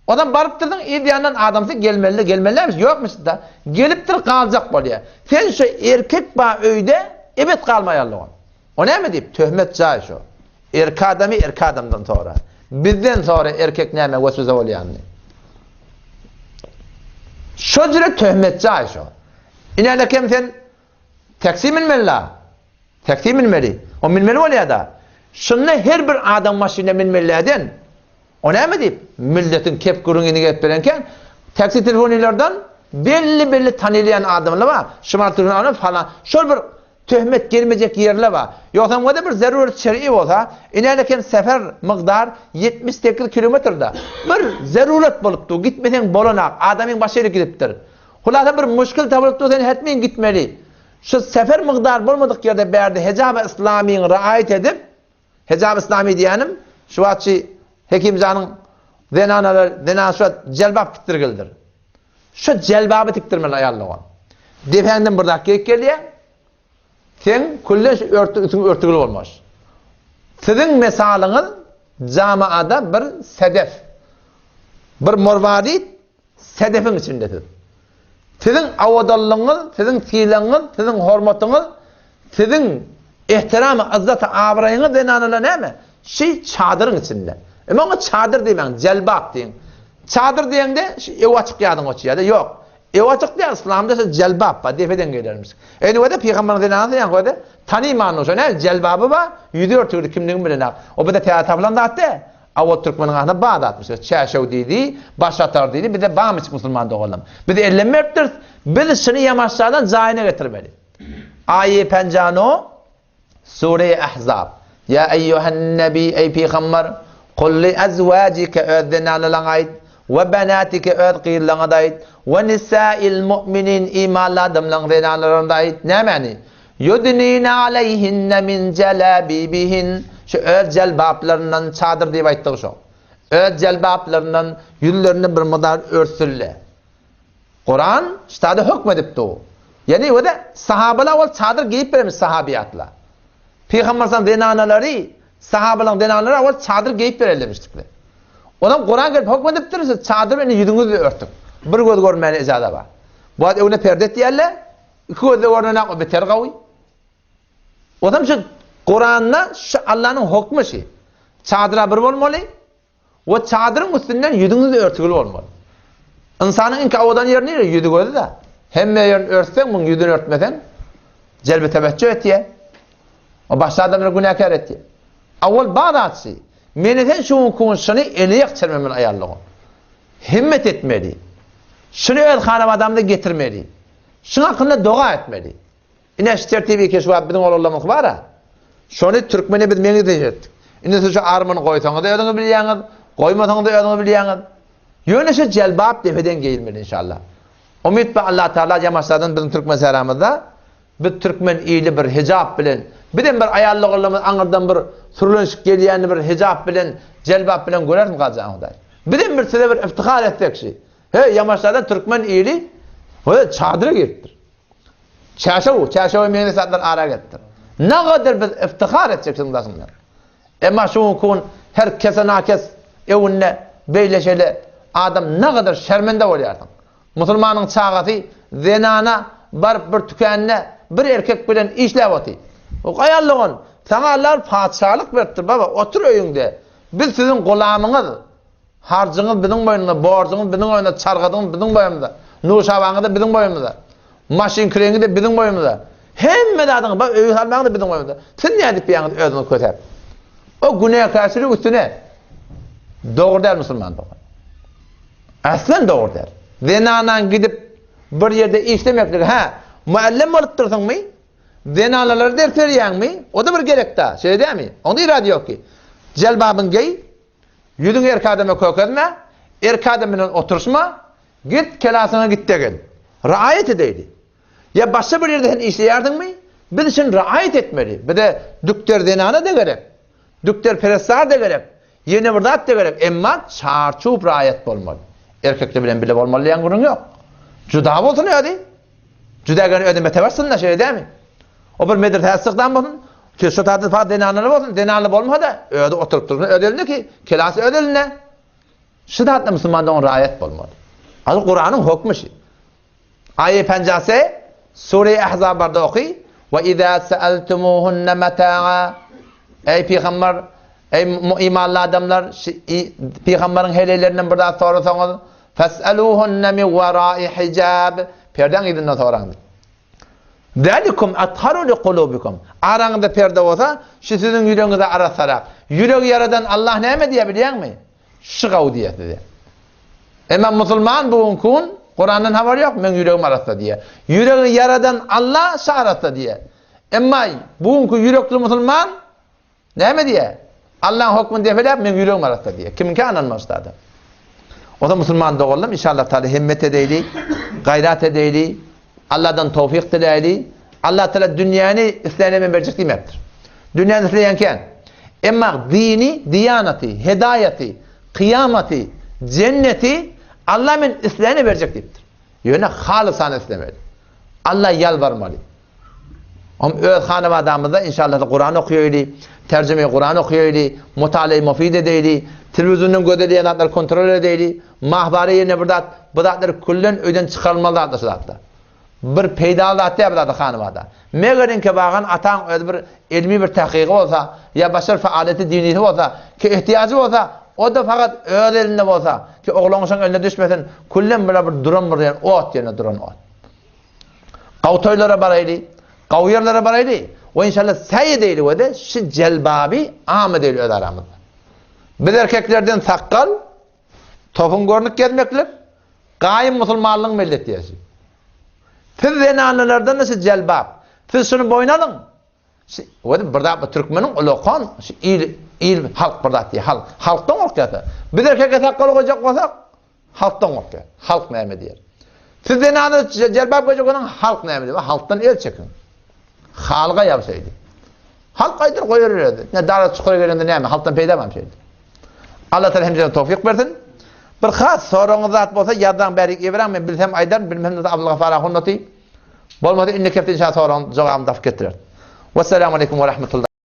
Odan barıp durdun, iyi bir yandan adamsı gelmelilermiş, yokmuş da. Gelip dur kalacak oraya. Sen şu erkek bana öyde, evet kalmayalım. O ne mi deyip? Töhmet cahil şu. Erkek adamdan sonra. Bizden sonra erkek neyme vesvese oluyor yani. Şu cüre töhmetçi şu. İnerlekem sen teksi minmeli. Teksi minmeli. O minmeli oluyor da. Şununla her bir adam maşine minmeli edin. O ne mi deyip? Milletin kep kurungini getirenken teksi telefonilerden belli tanılayan adamlar var. Şımar telefonu falan. Şöyle bir töhmet gelmeyecek yerler var. Yoksa o da bir zaruret şer'i olsa, inerken sefer miqdar 78 kilometrede bir zaruret bulup gitmeden bolanak, adamın başıyla gidiptir. Hulasa bir müşkil tabulup sen etmeyin gitmeli. Şu sefer miqdar bulmadık yerde berdi hicab-ı İslami'ni riayet edip, hicab-ı İslami diyenim, şu açı hekimcanın denanalar celbab tiktirgildir. Şu celbabı tiktirmeli ayarlığa. Defendim buradaki geliyor. Sen kulleş örtügülü olmaz. Sizin mesalınız camiada bir sedef. Bir morvarit sedefin içindedir. Sizin avadallığınız, sizin fiiliniz, sizin hormatınız, sizin ihtiramı, izzatı, abrayını denanıla ne mi? Şey çadırın içinde. Ama ona çadır demeyin, celbap deyin. Çadır deyin de ev açık yadın açıya da yok. Ev açık diye İslam'da ise celbap var, defeden gelirmiş. O da Peygamber'in denanı deyin koydu. Tanıyman olsa ne? Celbabı var, yüzü örtürdü kimliğin biline. O bir de tiyatro falan da attı. Avut Türkmen'in ağına bağda atmışlar. Çeşev dedi, başatar dedi, bir de bağmış Müslüman da oğlum. Bir de ellenmektir, bir de seni yamaçlardan zayine getirmeli. Ayet 50 Sure-i Ahzab. Ya eyyühen nebi ey peygamber, kul li ezvacike özdinanılan ait, ve benatike öz qiyirlana ait, ve nisa'il mu'minin imanlı adamlan zinanlarına ait. Ne mani? Yudnine aleyhinne min celabibihin. Şu öz celbaplarından çadır deyip ayttık şu. Öz celbaplarından yüzlerini bir madar örsülle. Kur'an işte hükmedipti o. Yani o da sahabalar o çadır giyip vermiş sahabiyatla. Peygamber'in denanaları, sahabaların denanaları o çadır giyip verilmiştikler. Ondan Kur'an gelip hükmediptir, çadır beni yüzünüzü örtün. Bir göz görmeyene icazı var. Bu adı evine perde diyerler, iki gözle görmeyene beter kavi. O zaman şu Kur'an'da Allah'ın hükmü şey. Çadıra bir olmalı. O çadırın üstünden yüzünüzü örtülü olmalı. İnsanın ilk avadan yerini yüzü gözü de. Hem yerini örtsen, bunun yüzünü örtmeden celbe teveccüh et diye. O başta adamları günahkar et diye. Avval bağdatsı. Meneten şunun konusunu eleyek çermemin ayarlığı. Himmet etmeli. Şunu öyle hanım adamda getirmeli. Şunun hakkında dua etmeli. İne şu tertibi keşfat bizim oğlullamak var ha. Şunu Türkmen'e biz meni diyecektik. İne şu armını koysanız da ödünü biliyanız. Koymasanız da ödünü biliyanız. Yöne şu celbap defeden giyilmeli inşallah. Umid be Allah Teala cemaatlerden bizim Türkmen seramızda bir Türkmen iyili bir hicab bilen, bir de bir ayarlıqlarımız anırdan bir sürülünçük geliyen bir hicab bilen, celbap bilen görer mi kalacağını da? Bir de bir size bir iftihar etsek şey. He yamaçlardan Türkmen iyili o da çadırı gittir. Çarşavı mühendisatlar ara gittir. Ne kadar biz iftihar edeceksiniz aslında. Ama şu kun herkese nakes evinde beyleşeli adam ne kadar şermende oluyordu. Müslümanın çağatı zenana bir tükenine bir erkek bilen işlevati. O ayarlığın sana Allah padişahlık verdir baba otur öyünde. Biz sizin gulamınız. Harcınız bizim boyunuzda, borcunuz bizim boyunuzda, çargadınız bizim boyunuzda, nuşavanı da bizim boyunuzda, maşin küreğini de bizim boyunuzda. Hem adını bak öğü halmanı da bizim boyunuzda. Sen ne edip bir yanı özünü köter? O güneye karşılığı üstüne doğru der Müslüman doğru. Aslen doğru der. Zenanan gidip bir yerde işlemektir. Ha, muallem olup dursun mu? Zenaları ders veriyen mi? O da bir gerek daha. Şey değil mi? Onda irade yok ki. Celbabın giy, yüzün erkek adamı kokatma, erkek adamının oturuşma, git kelasına git de gel. Raayet edeydi. Ya başka bir yerde işleyerdin mi? Bir de sen raayet etmeli. Bir de düktör zenana da gerek. Düktör perestar da gerek. Yeni vurdat da gerek. Ama çarçup raayet olmalı. Erkekle bilen bile olmalı yan kurun yok. Cüda olsun öde. Cüda gönü ödemete varsın da şey değil mi? O bir medretesizlikten bulun. Ki şu tadı falan denanlı olsun. Denanlı olmadı da öde oturup durun. Ödeline ki kelası ödeline. Şu tadı Müslüman'da on raayet olmalı. Adı Kur'an'ın hükmü şey. Ayet 50 Sure-i Ahzab'da okuy. Ve izâ se'eltumuhunne metâ'a. Ey peygamber, ey imanlı adamlar, peygamberin helelerinden burada sorarsanız fes'eluhunne min verâi hicab. Perden gidin sorarsanız. Zalikum atharu li kulubikum. Aranızda perde olsa, şu sizin yüreğinize arasarak. Yüreği yaradan Allah ne mi diye biliyor musun? Şıkav diye size. Ama Müslüman bugün Kur'an'ın haberi yok, ben yüreğim arasında diye. Yüreği yaradan Allah arasında diye. Ama bugünkü yürekli Müslüman ne mi diye? Allah'ın hükmünü defeler, ben yüreğim arasında diye. Kiminki anılmışlardı. O da Müslüman doğalım. İnşallah Teala himmet edeyli, gayret edeyli, Allah'tan tevfik dileyli. Allah Teala dünyanı İslam'a verecek demektir. Dünyanı İslam'ken ama dini, diyaneti, hidayeti, kıyameti, cenneti Allah'ın İslam'a verecek demektir. Yani halisan İslam'a. Allah yalvarmalı. Öz hanım adamımızda inşallah Kur'an okuyor, tercüme Kur'an okuyor, mutale-i mufid edeyli, televizyonun gödeleyenler kontrol edeyli, mahbari yerine budatları kullen öden çıkarılmalı hatta. bir peydalat yapıladı hanımada. Megerin ki bağın atan öz bir ilmi bir tahqiqi olsa ya başar faaliyeti dinisi olsa ki ihtiyacı olsa o da fakat öz elinde olsa ki oğlanın eline düşmesin kullen bir duran bir ot yerine duran ot. Qavtoylara barayli, qavyerlara barayli. O inşallah sayı değil o da şu celbabi amı değil öz aramızda. Biz erkeklerden sakkal, topun görünük gelmekler, gayim musulmanlığın milleti yaşıyor. Siz zenanelerden nasıl celbab? Siz şunu boyun alın. O da burada Türkmenin ulukan, il halk burada diye, halktan korkuyor. Biz erkekler sakkal olacak olsak, halktan korkuyor. Halk neyme diyor. Siz zenane celbab koyacak olan halk neyme diyor. Halktan el çekin. Halka yapsaydı. Halk aydır koyuyordu. Ne davet çukura gelende neyme, halktan peydamam şeydi. Allah Teala hemşire tevfik versin. Bir khas sorunuz zat bolsa yardan berik İbrahim men bilsem aydan bilmem de Abdullah Farah hunnati. Bolmasa inni keftin şa sorun jogam daf getirer. Vesselamu aleyküm ve rahmetullah.